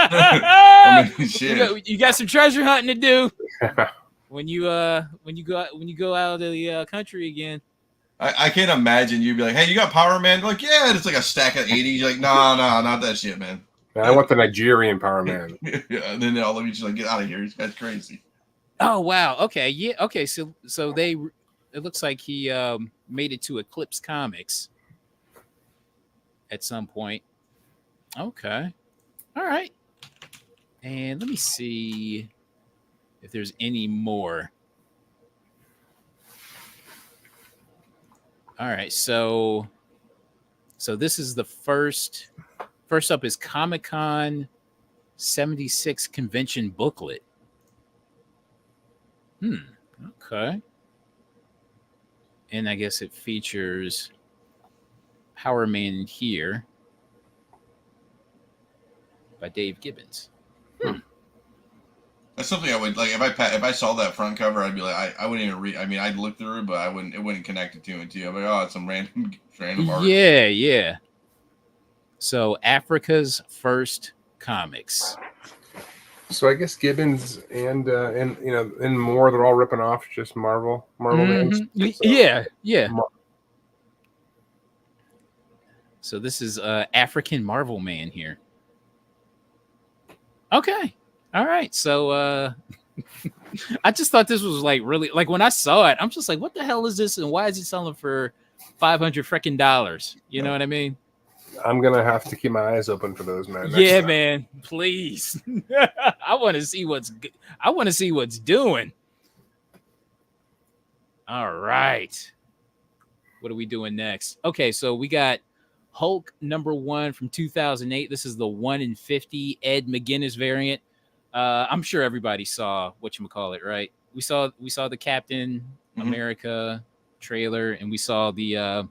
C: I mean, shit.
A: You got some treasure hunting to do when you go out of the country again.
C: I can't imagine you'd be like, "Hey, you got Power Man?" Like, yeah, it's like a stack of 80s. You're like, no, not that shit, man.
B: I want the Nigerian Power Man.
C: Yeah, and then all of you just like, get out of here. This guy's crazy.
A: Oh wow. Okay. Yeah. Okay. So it looks like he made it to Eclipse Comics at some point. Okay. All right. And let me see if there's any more. All right. So this is the first up is Comic-Con 76 convention booklet. Okay. And I guess it features Powerman here. by Dave Gibbons.
C: That's something I would like if I saw that front cover, I'd be like, I wouldn't even read. I mean, I'd look through it, but it wouldn't connect it two and two. I'd be like, oh, it's some random art.
A: Yeah. So Africa's First Comics.
B: So I guess Gibbons and more, they're all ripping off just Marvel names. So,
A: yeah. So this is African Marvel Man here. Okay. All right. So I just thought this was like really like when I saw it, I'm just like, what the hell is this? And why is he selling for $500 freaking dollars? You know what I mean?
B: I'm gonna have to keep my eyes open for those, man.
A: Yeah, man. Please. I want to see what's doing. All right. What are we doing next? Okay, so we got Hulk #1 from 2008. This is the 1 in 50 Ed McGuinness variant. I'm sure everybody saw whatchamacallit, right? We saw the Captain America trailer, and we saw the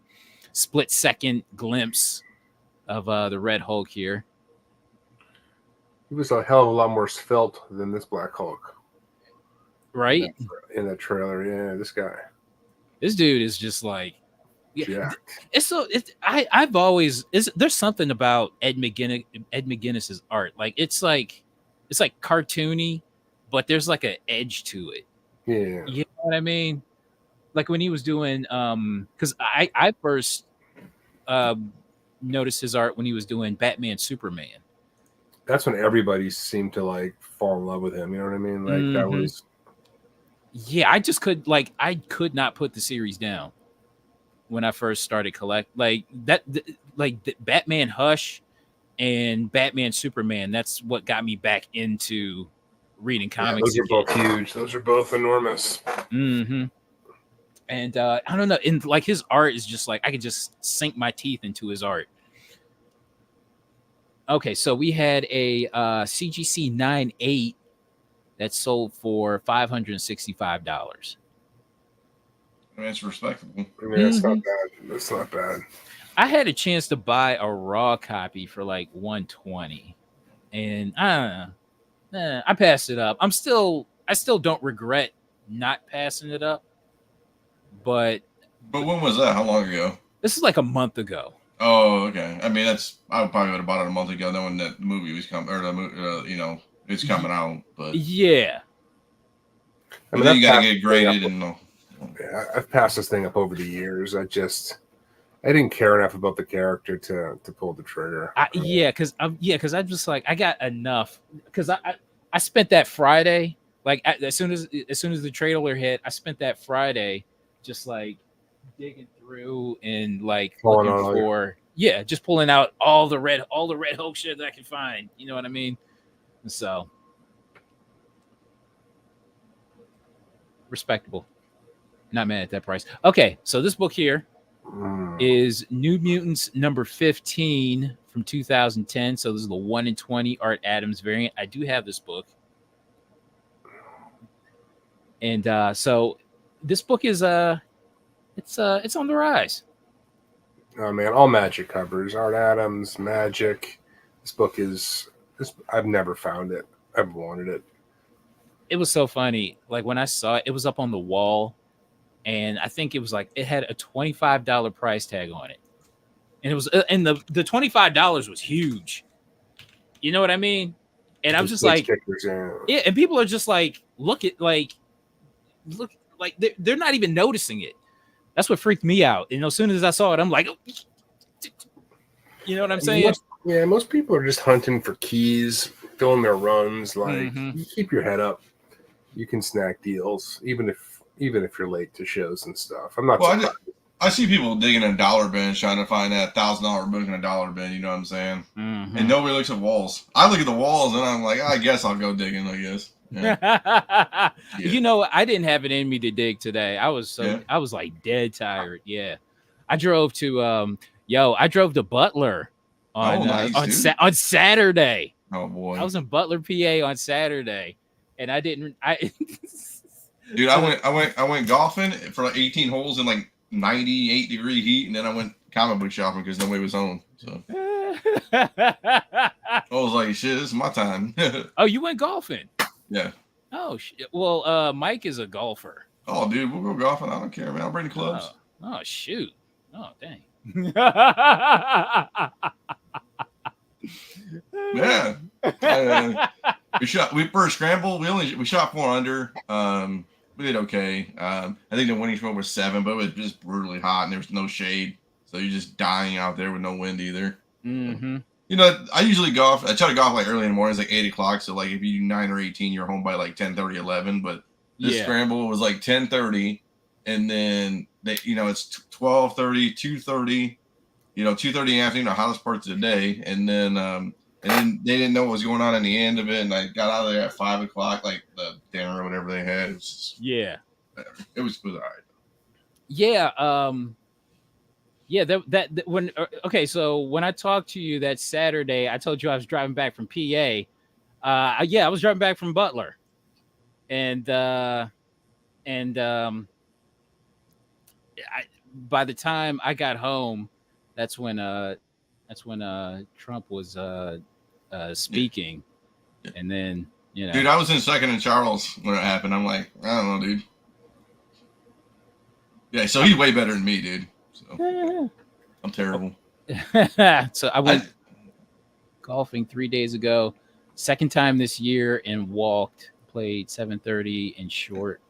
A: split-second glimpse of the Red Hulk here.
B: He was a hell of a lot more svelte than this Black Hulk,
A: right?
B: In the trailer, yeah.
A: This dude is just like,
B: yeah.
A: I've always there's something about Ed McGuinness's art. It's like cartoony, but there's like an edge to it.
B: Yeah,
A: you know what I mean. Like when he was doing, because I first noticed his art when he was doing Batman Superman.
B: That's when everybody seemed to like fall in love with him. You know what I mean? Like that was.
A: Yeah, I could not put the series down when I first started Batman Hush and Batman Superman. That's what got me back into reading comics.
B: Those are both huge. Those are both enormous.
A: And I don't know, and like his art is just like I could just sink my teeth into his art. Okay, so we had a CGC 9.8 that sold for $565.
C: That's respectable.
B: I mean, that's not bad. That's not bad.
A: I had a chance to buy a raw copy for like $120, and I don't know. I passed it up. I still don't regret not passing it up. But
C: when was that? How long ago?
A: This is like a month ago.
C: Oh, okay. I mean, I probably would have bought it a month ago, knowing that the movie was coming, or it's coming out. But
A: yeah,
C: I mean, then you got to get it graded
B: I've passed this thing up over the years. I didn't care enough about the character to pull the trigger.
A: Because I'm just like I got enough because I spent that Friday as soon as the trailer hit, I spent that Friday just like digging through and like looking for just pulling out all the red Hulk shit that I can find. You know what I mean? So respectable. Not mad at that price. Okay, so this book here is New Mutants #15 from 2010. So this is the 1 in 20 Art Adams variant. I do have this book. And so this book is it's on the rise.
B: Oh man, all Magic covers. Art Adams, Magic. This book is I've never found it. I've wanted it.
A: It was so funny. Like when I saw it, it was up on the wall, and I think it was like it had a $25 price tag on it. And it was and the $25 was huge. You know what I mean? And I'm just like
B: stickers,
A: yeah, and people are just like look they're not even noticing it. That's what freaked me out. And as soon as I saw it, I'm like, you know what I'm saying?
B: Most people are just hunting for keys, filling their runs. Like, you keep your head up. You can snag deals, even if you're late to shows and stuff. I'm not.
C: Well, I see people digging in dollar bins trying to find that $1,000 book in a dollar bin. You know what I'm saying? And nobody looks at walls. I look at the walls and I'm like, I guess I'll go digging. I guess. Yeah.
A: You know, I didn't have it in me to dig today. I was like dead tired. Yeah, I drove to Butler on Saturday.
C: Oh boy,
A: I was in Butler, PA on Saturday, and
C: Dude, I went golfing for like 18 holes in like 98-degree heat, and then I went comic book shopping because nobody was home. So I was like, shit, this is my time.
A: Oh, you went golfing?
C: Yeah.
A: Oh, shit. Well, Mike is a golfer.
C: Oh, dude, we'll go golfing. I don't care, man. I'll bring the clubs.
A: Oh, shoot. Oh, dang.
C: Yeah. We first scramble. We shot 4 under. We did okay. I think the winning score was 7, but it was just brutally hot and there was no shade. So you're just dying out there with no wind either.
A: Mm-hmm.
C: You know, I usually golf. I try to golf like early in the morning. It's like 8 o'clock. So like if you do 9 or 18, you're home by like 10:30, 11. But this scramble was like 10:30, and then it's 12:30, 2:30. 2:30 in the afternoon, the hottest parts of the day, and then they didn't know what was going on in the end of it, and I got out of there at 5 o'clock, like the dinner or whatever they had. It was just, it was all right.
A: Yeah. So when I talked to you that Saturday, I told you I was driving back from PA. I was driving back from Butler, and by the time I got home, that's when Trump was speaking, and then
C: dude, I was in second in Charles when it happened. I'm like, I don't know, dude. Yeah, so he's way better than me, dude. So I'm terrible.
A: So I went golfing 3 days ago, second time this year, and played 730 and short,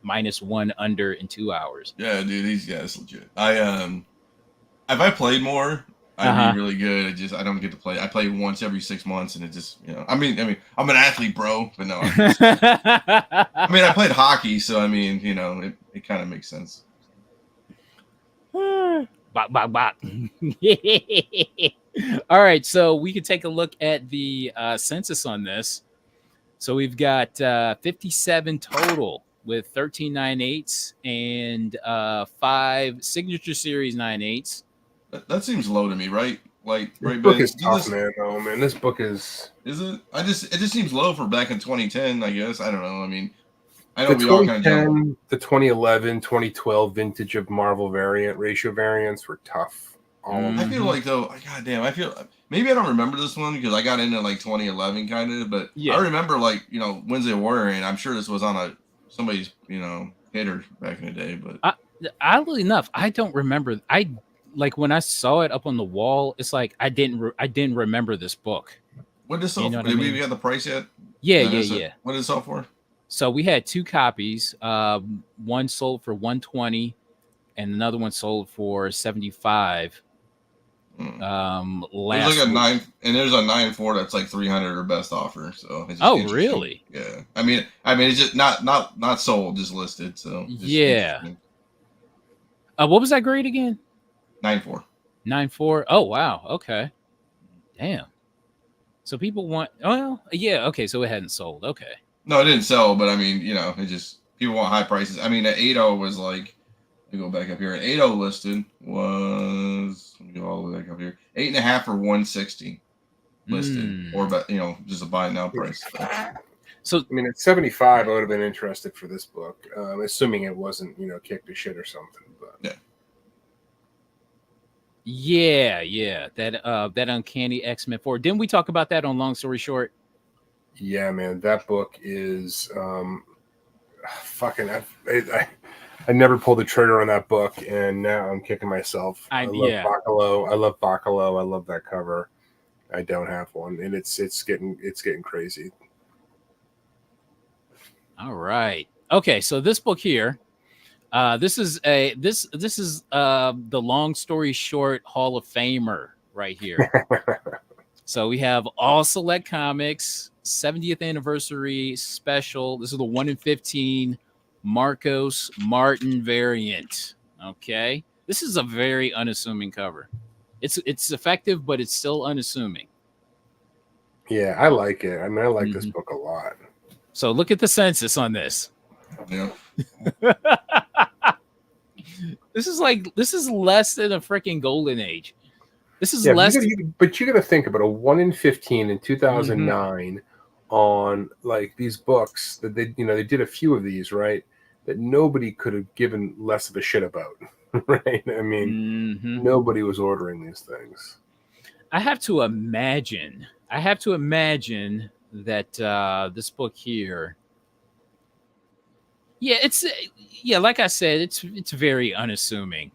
A: -1 under in 2 hours.
C: Yeah, dude, these guys legit. If I played more, I'd be really good. I don't get to play. I play once every 6 months, and it just, I mean, I'm an athlete, bro, but no. I played hockey, so it kind of makes sense.
A: Bop, bop, bop. All right, so we can take a look at the census on this. So we've got 57 total with 13 9/8s and 5 signature series 9/8s.
C: That seems low to me, right? Like,
B: this
C: right,
B: book
C: Ben?
B: is tough, man. Oh man, this book is.
C: Is it? It just seems low for back in 2010. I guess I don't know. I know
B: The
C: we all kind of
B: 2010, the 2011, 2012 vintage of Marvel ratio variants were tough.
C: I feel like though, goddamn, maybe I don't remember this one because I got into like 2011 kind of, but I remember like Wednesday Warrior, and I'm sure this was on somebody's hitter back in the day. But
A: oddly enough, I don't remember. Like when I saw it up on the wall, it's like I didn't remember this book.
C: What did this sell for? Did we got the price yet?
A: Yeah.
C: What did it sell for?
A: So we had 2 copies. One sold for $120, and another one sold for $75.
C: There's like a 9, and there's a 9.4 that's like $300 or best offer. So it's just
A: really?
C: Yeah. I mean, it's just not sold, just listed. So
A: what was that grade again?
C: 9.4.
A: 9.4. Oh wow. Okay. Damn. So people want. Okay. So it hadn't sold. Okay.
C: No, it didn't sell, but it just people want high prices. An 8.0 was like. Let me go back up here. An 8.0 listed was. Let me go all the way back up here. 8.5 for $160 listed, or just a buy now price.
A: So
B: at 75, I would have been interested for this book, assuming it wasn't kicked to shit or something. But
A: yeah, that Uncanny X-Men 4. Didn't we talk about that on Long Story Short?
B: Yeah, man, that book is fucking. I never pulled the trigger on that book, and now I'm kicking myself. I love Bacalo. I love Bacalo. I love that cover. I don't have one, and it's getting crazy.
A: All right. Okay, so this book here, this is the Long Story Short Hall of Famer right here. So we have All Select Comics 70th anniversary special. This is the 1 in 15 Marcos Martin variant. Okay, this is a very unassuming cover. It's effective, but it's still unassuming.
B: Yeah, I like it. I like this book a lot.
A: So look at the census on this.
C: Yeah.
A: This is less than a freaking golden age. This is less.
B: But you got to think about a 1 in 15 in 2009 on like these books that they did a few of these, right? That nobody could have given less of a shit about. right? I mean, nobody was ordering these things.
A: I have to imagine that this book here. Yeah, like I said, it's very unassuming.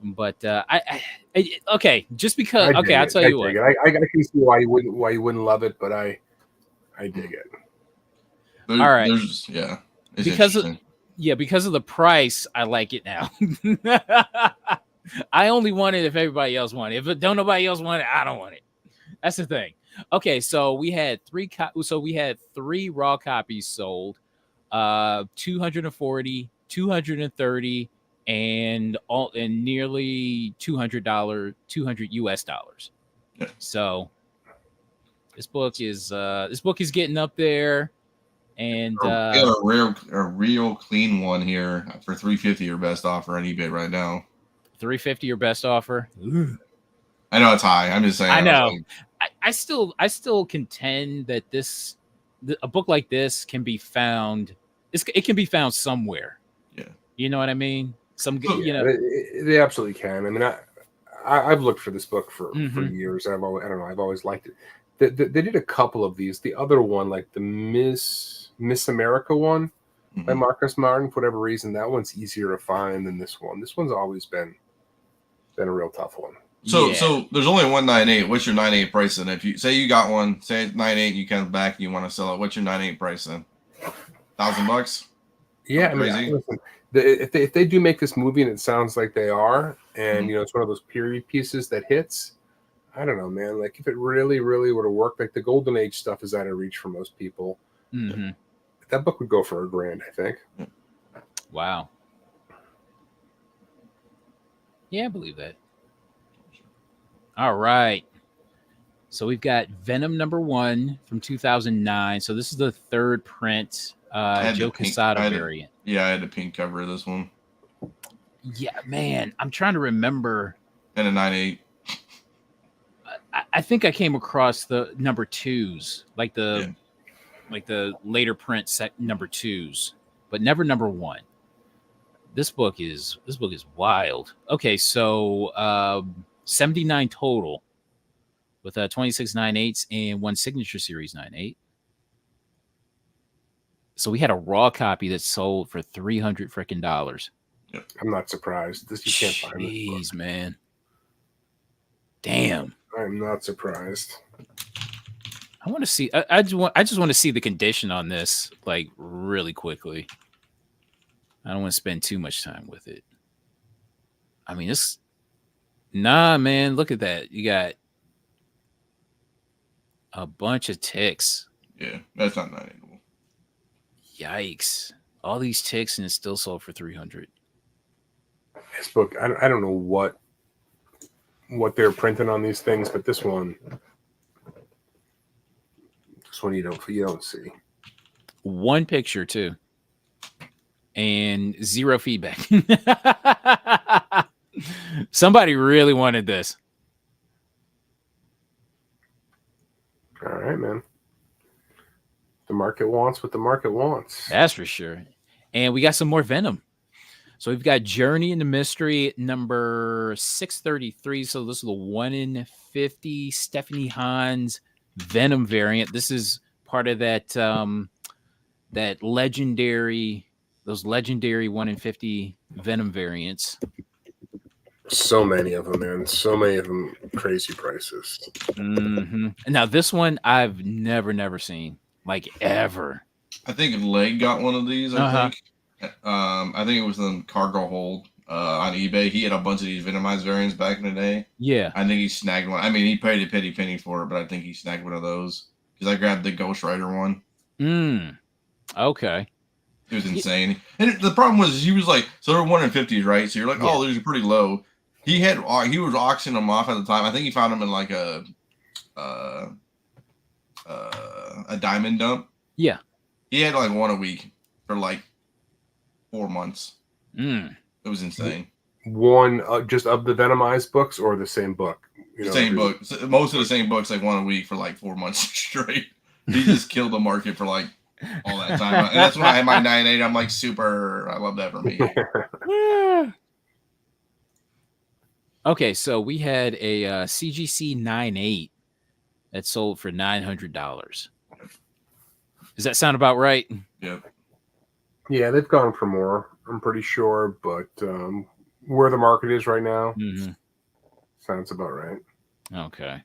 A: But okay, just because. Okay, I'll tell you what.
B: I can see why you wouldn't love it, but I dig it.
A: All right.
C: Yeah.
A: Because of the price, I like it now. I only want it if everybody else want it. If don't nobody else want it, I don't want it. That's the thing. Okay, so we had three raw copies sold. 240, 230, and nearly $200 US dollars.
C: Yeah.
A: So this book is getting up there. And
C: we got a real clean one here for $350 your best offer on eBay right now.
A: $350 your best offer. Ooh.
C: I know it's high. I'm just saying.
A: I know. I still contend that a book like this can be found. It can be found somewhere.
C: Yeah.
A: You know what I mean?
B: They absolutely can. I mean, I've looked for this book for years. I've always liked it. They did a couple of these. The other one, like the Miss America one by Marcus Martin, for whatever reason, that one's easier to find than this one. This one's always been a real tough one.
C: So there's only 198. What's your 98 price then? If you say you got one, say it's 98, you come back and you want to sell it, what's your 98 price then? $1,000?
B: Yeah, I mean, listen, if they do make this movie and it sounds like they are, and it's one of those period pieces that hits, I don't know, man. Like if it really, really were to work, like the Golden Age stuff is out of reach for most people. That book would go for $1,000, I think.
A: Wow. Yeah, I believe that. All right. So we've got Venom #1 from 2009. So this is the third print, Joe Quesada variant.
C: Yeah, I had the pink cover of this one.
A: Yeah, man. I'm trying to remember.
C: And a 98.
A: I think I came across the #2s, like the later print set #2s, but never #1. This book is wild. Okay, so 79 total with 26 9/8 and one signature series 9/8. So we had a raw copy that sold for $300 freaking dollars.
B: Yep. I'm not surprised. You can't find this book.
A: Jeez, man. Damn.
B: I'm not surprised.
A: I want to see. I just want to see the condition on this, like really quickly. I don't want to spend too much time with it. I mean, nah, man. Look at that. You got a bunch of ticks.
C: Yeah, that's not anymore.
A: Yikes! All these ticks and it still sold for $300.
B: This book, I don't know what they're printing on these things, but this one you don't see.
A: One picture too, and zero feedback. Somebody really wanted this.
B: All right, man. The market wants what the market wants.
A: That's for sure. And we got some more Venom. So we've got Journey into Mystery number 633. So this is the 1 in 50 Stephanie Hahn's Venom variant. This is part of that legendary 1 in 50 Venom variants.
B: So many of them, man. So many of them, crazy prices.
A: Now this one I've never seen, like ever.
C: I think Leg got one of these. I think it was the cargo hold on eBay. He had a bunch of these Venomized variants back in the day.
A: Yeah,
C: I think he snagged one. I mean, he paid a pretty penny for it, but I think he snagged one of those because I grabbed the Ghost Rider one.
A: Okay.
C: It was insane. And the problem was he was like, so they're 1 in 50s, right? So you're like, oh, these are pretty low. He was auctioning them off at the time. I think he found them in like a diamond dump.
A: Yeah.
C: He had like one a week for like 4 months. It was insane.
B: One just of the Venomized books or the same book?
C: Same book. Most of the same books, like one a week for like 4 months straight. He just killed the market for like all that time. And that's when I had my 9.8. I'm like I love that for me.
A: Okay, so we had a CGC 98 that sold for $900. Does that sound about right?
C: Yep.
B: Yeah, they've gone for more, I'm pretty sure, but where the market is right now,
A: Mm-hmm.
B: sounds about right.
A: Okay.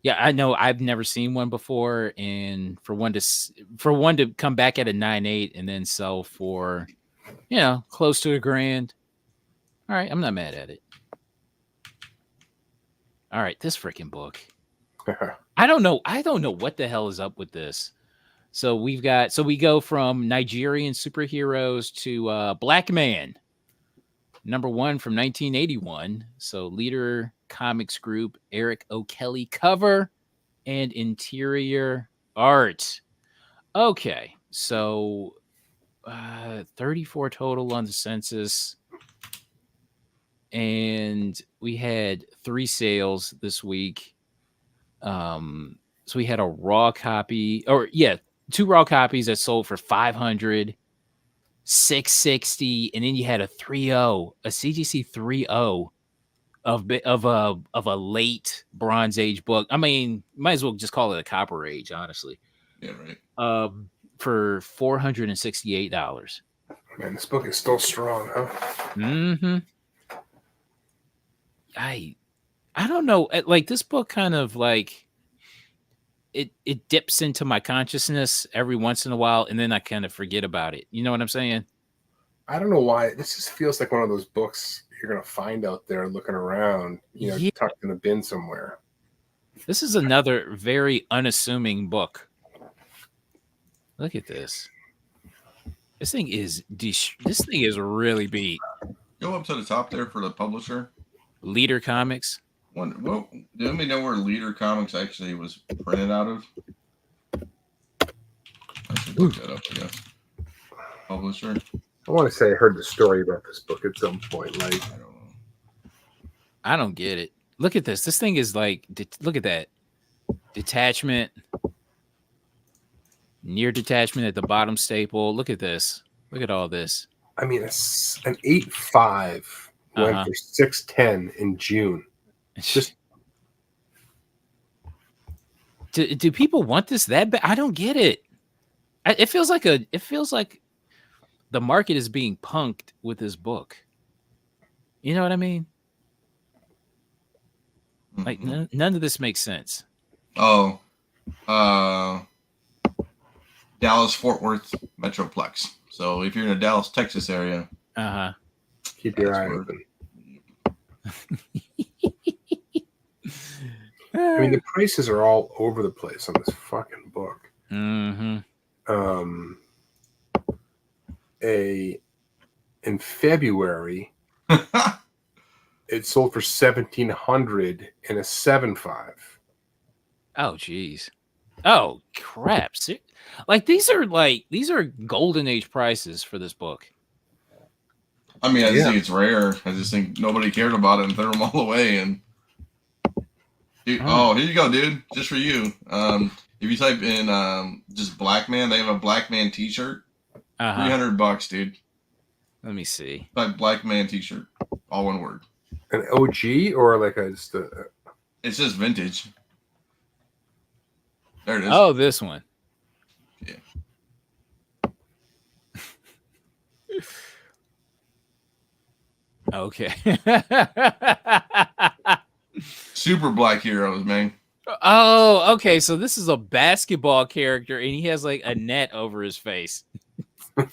A: Yeah, I know. I've never seen one before, and for one to come back at a 9.8 and then sell for, close to $1,000. All right, I'm not mad at it. All right, this freaking book. I don't know. I don't know what the hell is up with this. So we go from Nigerian superheroes to Black Man, #1 from 1981. So Leader Comics Group, Eric O'Kelly cover and interior art. Okay, so 34 total on the census, and we had 3 sales this week. So we had a raw copy, 2 raw copies that sold for 500, 660, and then you had a CGC 3.0 of a late Bronze Age book. I mean, might as well just call it a Copper Age, honestly.
C: Yeah, right.
A: For $468.
B: Man, this book is still strong, huh?
A: Mm-hmm. I don't know. Like this book kind of like it dips into my consciousness every once in a while, and then I kind of forget about it. You know what I'm saying?
B: I don't know why. This just feels like one of those books you're going to find out there looking around,
A: Yeah.
B: tucked in a bin somewhere.
A: This is another very unassuming book. Look at this. This thing is really beat.
C: Go up to the top there for the publisher.
A: Leader Comics.
C: Well, do we know where Leader Comics actually was printed out of? I should look that up, I guess. Publisher.
B: I want to say I heard the story about this book at some point. Like,
C: I don't know.
A: I don't get it. Look at this. This thing is like, look at that. Detachment. Near detachment at the bottom staple. Look at this. Look at all this.
B: I mean, it's an 8.5 went for 610 in June. Just
A: do people want this that bad? I don't get it. It feels like the market is being punked with this book. You know what I mean? Mm-hmm. Like none of this makes sense.
C: Oh, Dallas Fort Worth Metroplex. So if you're in the Dallas, Texas area,
B: keep your eye open. I mean, the prices are all over the place on this fucking book.
A: Mm-hmm.
B: In February, it sold for $1,700 in a 7.5.
A: Oh, geez. Oh, crap. Like these are golden age prices for this book.
C: I mean, I just think it's rare. I just think nobody cared about it and threw them all away. And dude, here you go, dude. Just for you. If you type in just Black Man, they have a Black Man T-shirt. $300, dude.
A: Let me see.
C: Like Black Man T-shirt, all one word.
B: An OG or like just
C: It's just vintage. There it is.
A: Oh, this one.
C: Yeah.
A: Okay.
C: Super black heroes, man.
A: Oh, okay. So this is a basketball character, and he has like a net over his face.
B: Who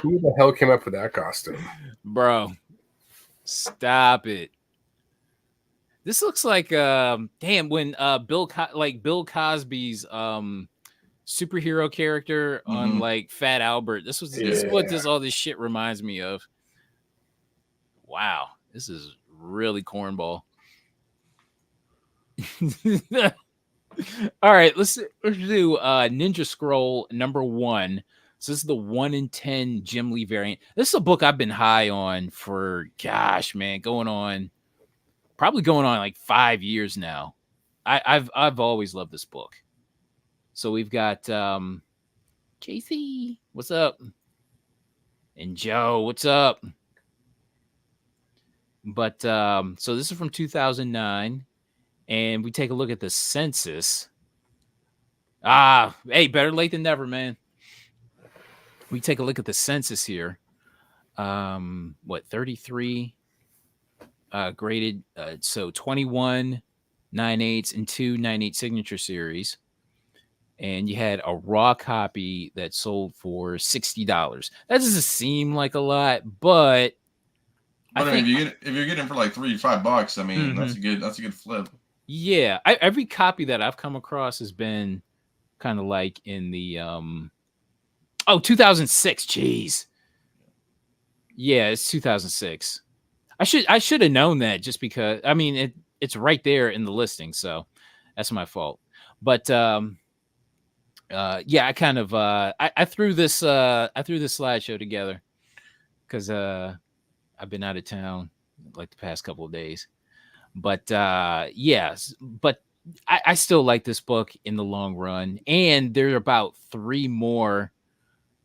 B: the hell came up with that costume?
A: Bro, stop it. This looks like when Bill Cosby's superhero character on like Fat Albert. This is what all this shit reminds me of. Wow, this is really cornball. All right, let's do Ninja Scroll #1. So this is the 1 in 10 Jim Lee variant. This is a book I've been high on for probably going on like 5 years now. I've always loved this book. So we've got Casey. What's up? And Joe, what's up? But so this is from 2009, and we take a look at the census. Hey, better late than never, man. We take a look at the census here. 33 graded, so 21 9/8 and 2 9/8 signature series. And you had a raw copy that sold for $60. That doesn't seem like a lot, but I
C: But I mean,
A: think
C: if you're getting it for like $3 to $5, I mean,
A: Mhm.
C: that's a good flip.
A: Yeah, every copy that I've come across has been kind of like in the 2006. Jeez. Yeah, it's 2006. I should have known that just because I mean it's right there in the listing, so that's my fault. But yeah, I kind of I threw this slideshow together because I've been out of town like the past couple of days. But yes, but I still like this book in the long run. And there are about 3 more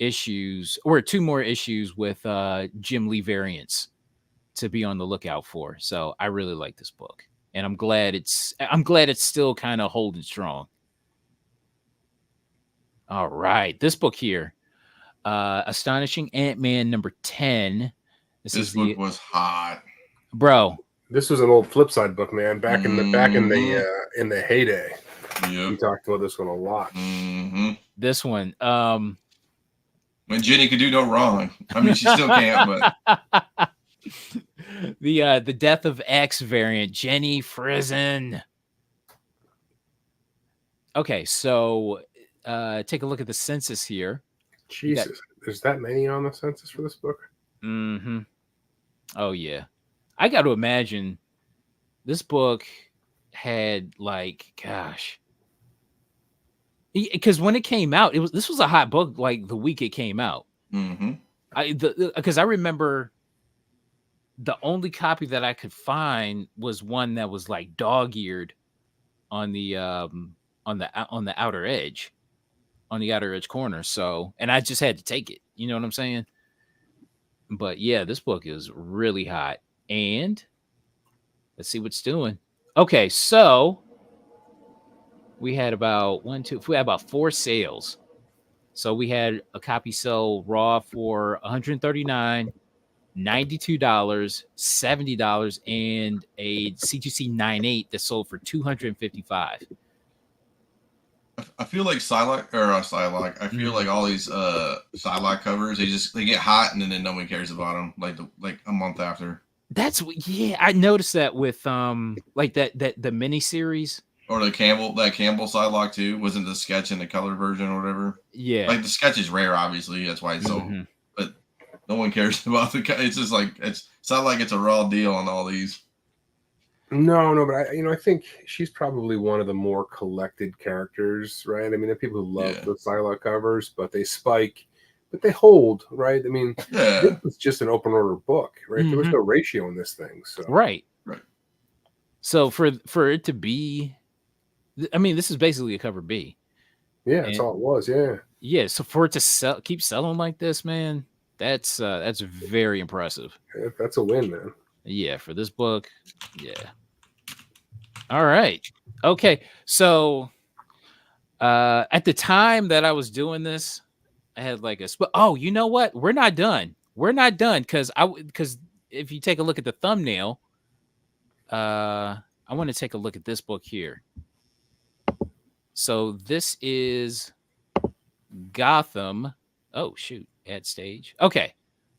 A: issues or 2 more issues with Jim Lee variants to be on the lookout for. So I really like this book. And I'm glad it's still kind of holding strong. All right. This book here. Astonishing Ant-Man number 10. This
C: This
A: is
C: book
A: the
C: was hot.
A: bro.
B: This was an old Flipside book, man. Back in
C: Mhm.
B: the heyday. We
C: Yep.
B: talked about this one a lot.
C: hmm
A: This one.
C: When Jenny could do no wrong. I mean, she still can't, but
A: the Death of X variant, Jenny Frizen. Okay, so take a look at the census here.
B: Jesus, there's that many on the census for this book?
A: Mm-hmm. Oh yeah. I got to imagine this book had like, gosh, because when it came out, this was a hot book like the week it came out.
C: hmm
A: Because I remember the only copy that I could find was one that was like dog-eared on the outer edge, on the outer edge corner. So, and I just had to take it. You know what I'm saying? But yeah, this book is really hot. And let's see what's doing. Okay, so we had about we had about 4 sales. So we had a copy sell raw for 139, $92, $70, and a C2C 9/8 that sold for 255.
C: I feel like Psylocke or Psylocke. I feel like all these Psylocke covers, they get hot and then no one cares about them like a month after.
A: That's what, yeah, I noticed that with like the mini series.
C: Or that Campbell Psylocke too wasn't the sketch in the color version or whatever.
A: Yeah.
C: Like the sketch is rare, obviously. That's why it's so. But no one cares about the. It's just like it's not like it's a raw deal on all these.
B: No, but I think she's probably one of the more collected characters, right? I mean, there are people who love the Psylocke covers, but they spike, but they hold, right? I mean, this was just an open order book, right? There was no ratio in this thing, so
A: right. So for it to be, I mean, this is basically a cover B.
B: Yeah, that's all it was. Yeah.
A: Yeah. So for it to keep selling like this, man, that's very impressive.
B: That's a win, man.
A: Yeah, for this book. Yeah. All right. Okay. So at the time that I was doing this, I had like oh, you know what? We're not done. We're not done because if you take a look at the thumbnail, I want to take a look at this book here. So this is Gotham. Oh shoot, ad stage. Okay,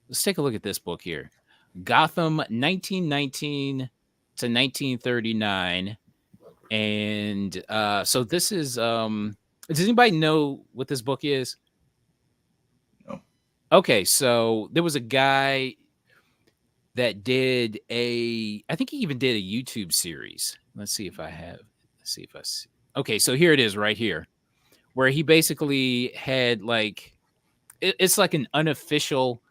A: let's take a look at this book here. Gotham 1919 to 1939. And so this is does anybody know what this book is?
C: No.
A: Okay, so there was a guy that did I think he even did a YouTube series. Let's see if I see. Okay, so here it is right here, where he basically had like it's like an unofficial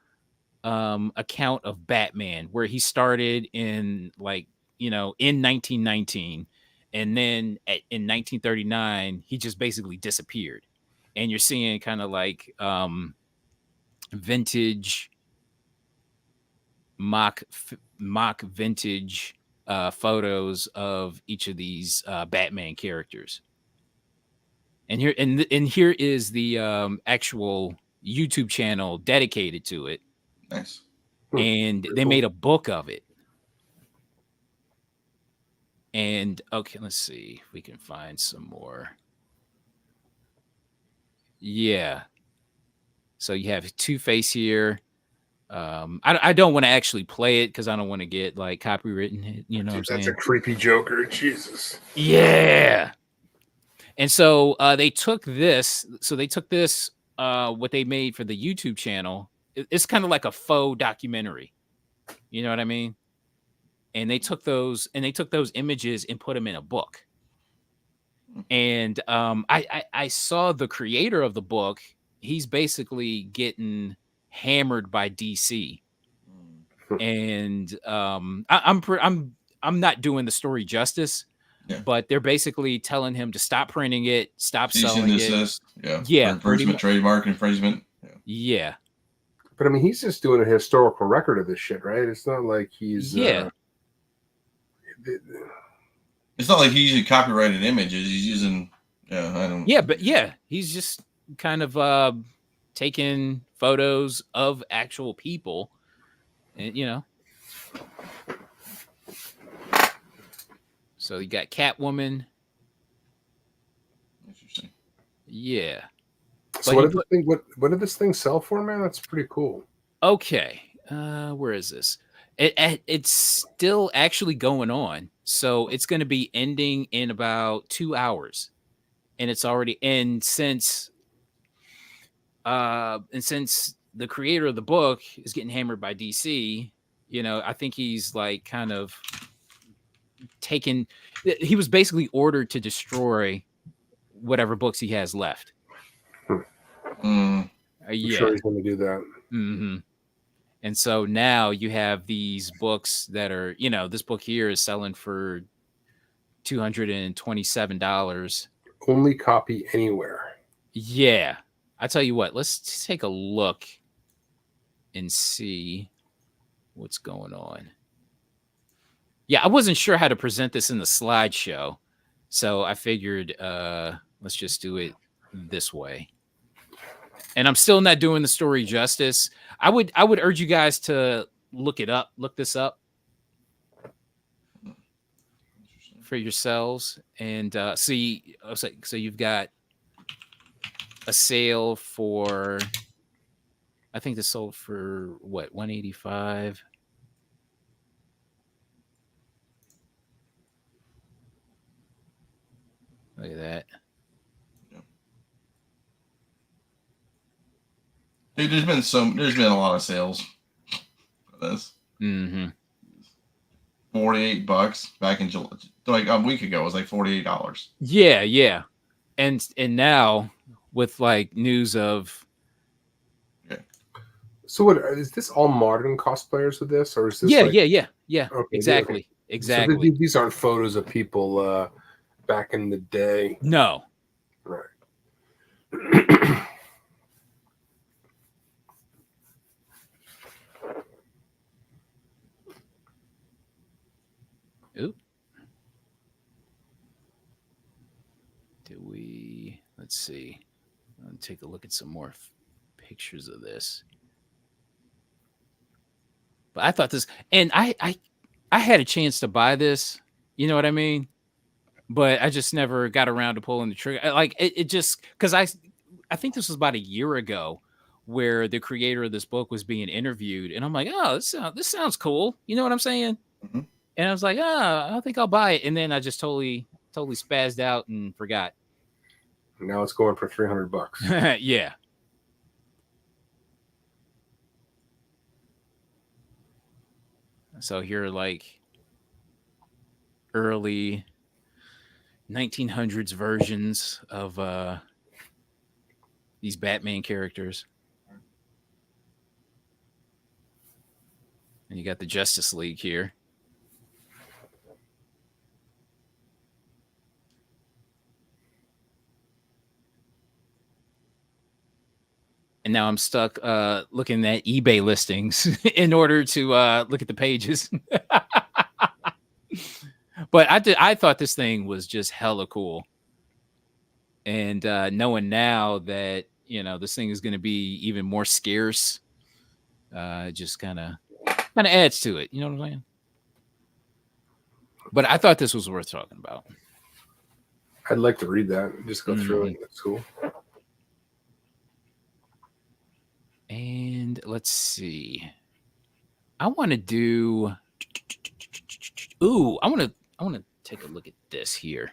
A: account of Batman, where he started in like, in 1919, and then in 1939 he just basically disappeared. And you're seeing kind of like vintage mock vintage photos of each of these Batman characters. And here is the actual YouTube channel dedicated to it.
C: Nice.
A: And they made a book of it. And okay, let's see if we can find some more. Yeah. So you have Two-Face here. I don't want to actually play it because I don't want to get like copywritten. You know what I'm saying?
B: That's a creepy Joker. Jesus.
A: Yeah. And so they took this. So they took this, what they made for the YouTube channel. It's kind of like a faux documentary. You know what I mean? And they took those images and put them in a book. And I saw the creator of the book. He's basically getting hammered by DC. And I'm not doing the story justice, but they're basically telling him to stop printing it, stop selling it.
C: Yeah, infringement, trademark infringement.
A: Yeah.
B: But I mean, he's just doing a historical record of this shit, right? It's not like he's
C: it's not like he's using copyrighted images. He's using
A: he's just kind of taking photos of actual people, and so you got Catwoman.
C: Interesting.
A: Yeah.
B: So what did this thing sell for, man? That's pretty cool.
A: Okay. Where is this? It's still actually going on. So it's going to be ending in about 2 hours. And it's already since the creator of the book is getting hammered by DC, I think he's like kind of he was basically ordered to destroy whatever books he has left.
B: I'm sure he's going to do that.
A: Mm-hmm. And so now you have these books that are, this book here is selling for $227.
B: Only copy anywhere.
A: Yeah. I tell you what, let's take a look and see what's going on. Yeah, I wasn't sure how to present this in the slideshow. So I figured let's just do it this way. And I'm still not doing the story justice. I would urge you guys to look this up for yourselves and see. So you've got a sale for, I think this sold for what, $185. Look at that.
C: Dude, there's been a lot of sales for this.
A: Mm-hmm.
C: $48 back in July, like a week ago. It was like $48.
A: Yeah, and now with like news of.
B: So what is this? All modern cosplayers with this, or is this?
A: Yeah.
B: Okay,
A: Exactly.
B: So these aren't photos of people back in the day.
A: No.
B: Right.
A: Oop. Let's see. I'll take a look at some more pictures of this. But I thought this, and I had a chance to buy this, you know what I mean? But I just never got around to pulling the trigger. Like it just, because I think this was about a year ago where the creator of this book was being interviewed, and I'm like, oh, this sounds cool. You know what I'm saying?
C: Mm-hmm.
A: And I was like, I think I'll buy it. And then I just totally spazzed out and forgot.
B: Now it's going for $300.
A: Yeah. So here are like early 1900s versions of these Batman characters. And you got the Justice League here. and now I'm stuck looking at eBay listings in order to look at the pages. But I thought this thing was just hella cool. And knowing now that, this thing is going to be even more scarce, just kind of adds to it. You know what I'm saying? But I thought this was worth talking about.
B: I'd like to read that. Just go through it. That's cool.
A: And let's see. I want to do. Ooh, I want to take a look at this here.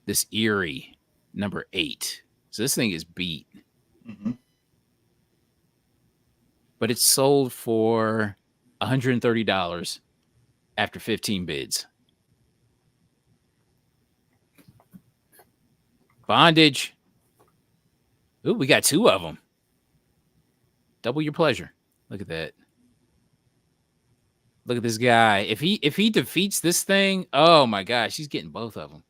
A: This Eerie number 8. So this thing is beat.
C: Mm-hmm.
A: But it's sold for $130 after 15 bids. Bondage. Ooh, we got 2 of them. Double your pleasure. Look at that. Look at this guy. If he defeats this thing, oh my gosh, he's getting both of them.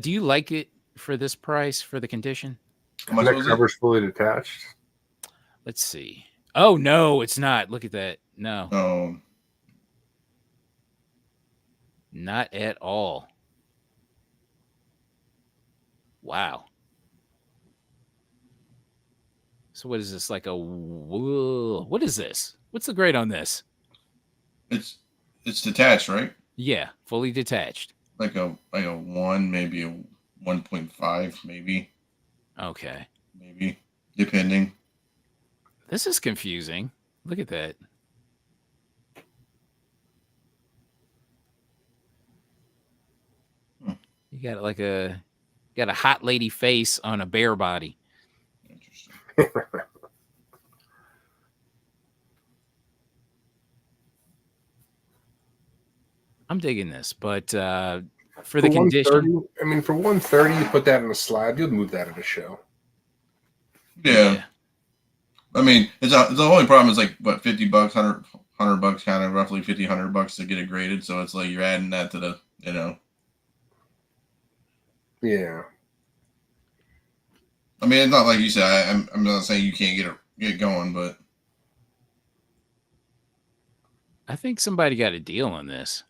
A: Do you like it for this price for the condition?
B: That cover's fully detached.
A: Let's see. Oh no, it's not. Look at that. No.
C: Oh.
A: Not at all. Wow. So what is this? Like what is this? What's the grade on this?
C: It's detached, right?
A: Yeah, fully detached.
C: Like a 1, maybe a 1.5, maybe.
A: Okay.
C: Maybe, depending.
A: This is confusing. Look at that. You got like a hot lady face on a bear body.
C: Interesting.
A: I'm digging this, but for the condition,
B: I mean, for $130, you put that in a slab, you'll move that at a show.
C: Yeah. I mean, it's the only problem is like what, $50, $100 kind of roughly $50-$100 to get it graded. So it's like you're adding that to the,
B: Yeah.
C: I mean, it's not like you said. I'm not saying you can't get it going, but
A: I think somebody got a deal on this.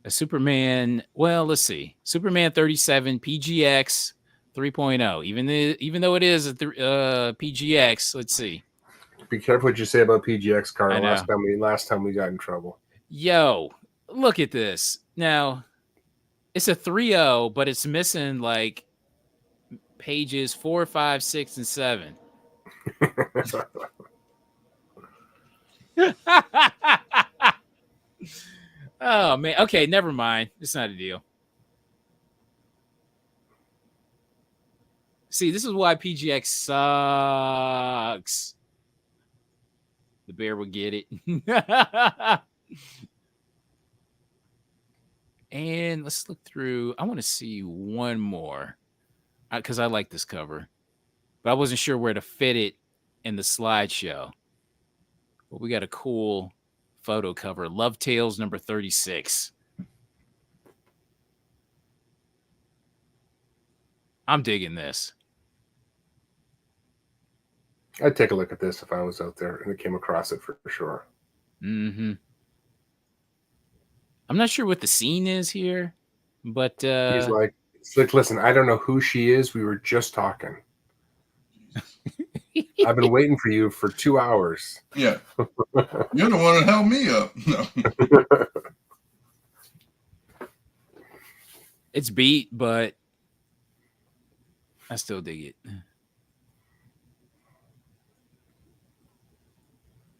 A: A Superman. Well, let's see. Superman 37 PGX 3.0. Even though it is a PGX, let's see.
B: Be careful what you say about PGX, Carter.
A: I know.
B: Last time we got in trouble.
A: Yo, look at this. Now, it's a 3.0, but it's missing like pages 4, 5, 6, and 7. Oh man. Okay, never mind. It's not a deal. See, this is why PGX sucks. The bear will get it. And let's look through. I want to see one more because I like this cover, but I wasn't sure where to fit it in the slideshow. But we got a cool photo cover. Love Tales number 36. I'm digging this.
B: I'd take a look at this if I was out there and I came across it for sure.
A: Mm-hmm. I'm not sure what the scene is here, but
B: he's like, listen, I don't know who she is. We were just talking. I've been waiting for you for 2 hours.
C: Yeah. You're the one that held me up. No.
A: It's beat, but I still dig it.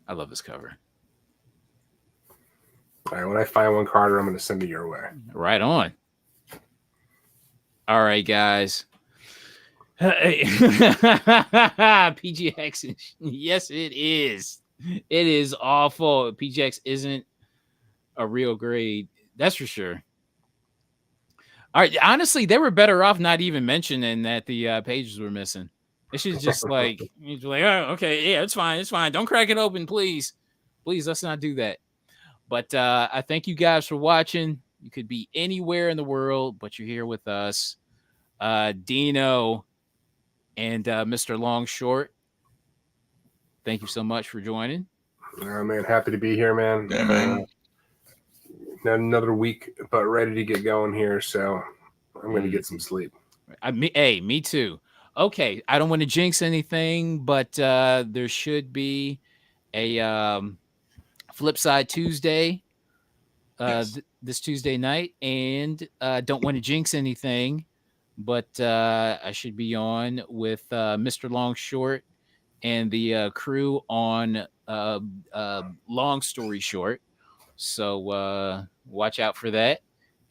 A: I love this cover.
B: All right, when I find one, Carter, I'm going to send it your way.
A: Right on. All right, guys. PGX, yes, it is. It is awful. PGX isn't a real grade. That's for sure. All right. Honestly, they were better off not even mentioning that the pages were missing. It should just like, oh, okay, yeah, it's fine. It's fine. Don't crack it open, please. Please, let's not do that. But I thank you guys for watching. You could be anywhere in the world, but you're here with us. Dino, and Mr. Longshort. Thank you so much for joining.
B: Man, happy to be here, man.
C: Yeah, man.
B: Another week, but ready to get going here. So I'm going to get some sleep.
A: Me too. Okay, I don't want to jinx anything, but there should be a Flip Side Tuesday
C: Yes.
A: this Tuesday night, and don't want to jinx anything, but I should be on with Mr. Longshort and the crew on Long Story Short. So watch out for that.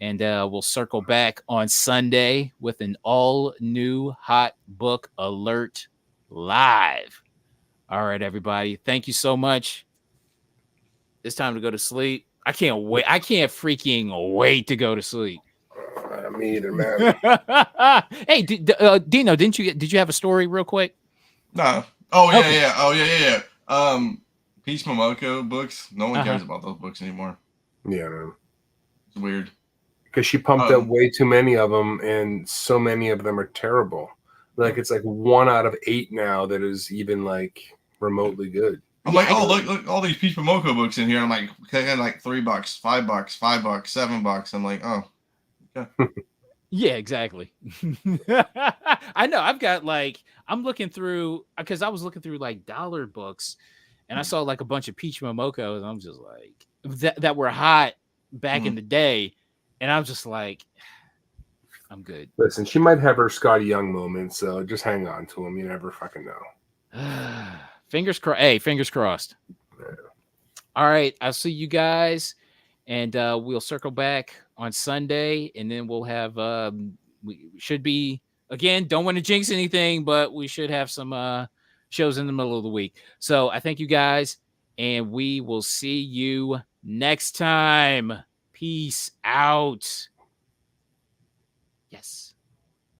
A: And we'll circle back on Sunday with an all new hot book alert live. All right, everybody. Thank you so much. It's time to go to sleep. I can't wait. I can't freaking wait to go to sleep.
B: Me either, man.
A: Hey, Dino, did you have a story real quick?
C: Nah. Oh yeah,
A: Okay.
C: yeah. Oh yeah. Peach Momoko books. No one cares about those books anymore.
B: Yeah, man.
C: It's weird.
B: Because she pumped out way too many of them, and so many of them are terrible. Like it's like 1 out of 8 now that is even like remotely good.
C: I'm like, oh look, all these Peach Momoko books in here. I'm like, like $3, $5, $5, $7. I'm like, oh. Okay.
A: Yeah, exactly. I know. I've got I'm looking through because I was looking through like dollar books, and I saw like a bunch of Peach Momokos. And I'm just like that were hot back in the day, and I'm just like, I'm good.
B: Listen, she might have her Scotty Young moment, so just hang on to him. You never fucking know.
A: Fingers crossed. Hey, fingers crossed. Yeah. All right, I'll see you guys, and we'll circle back on Sunday, and then we'll have we should be again. Don't want to jinx anything, but we should have some shows in the middle of the week. So I thank you guys, and we will see you next time. Peace out. Yes.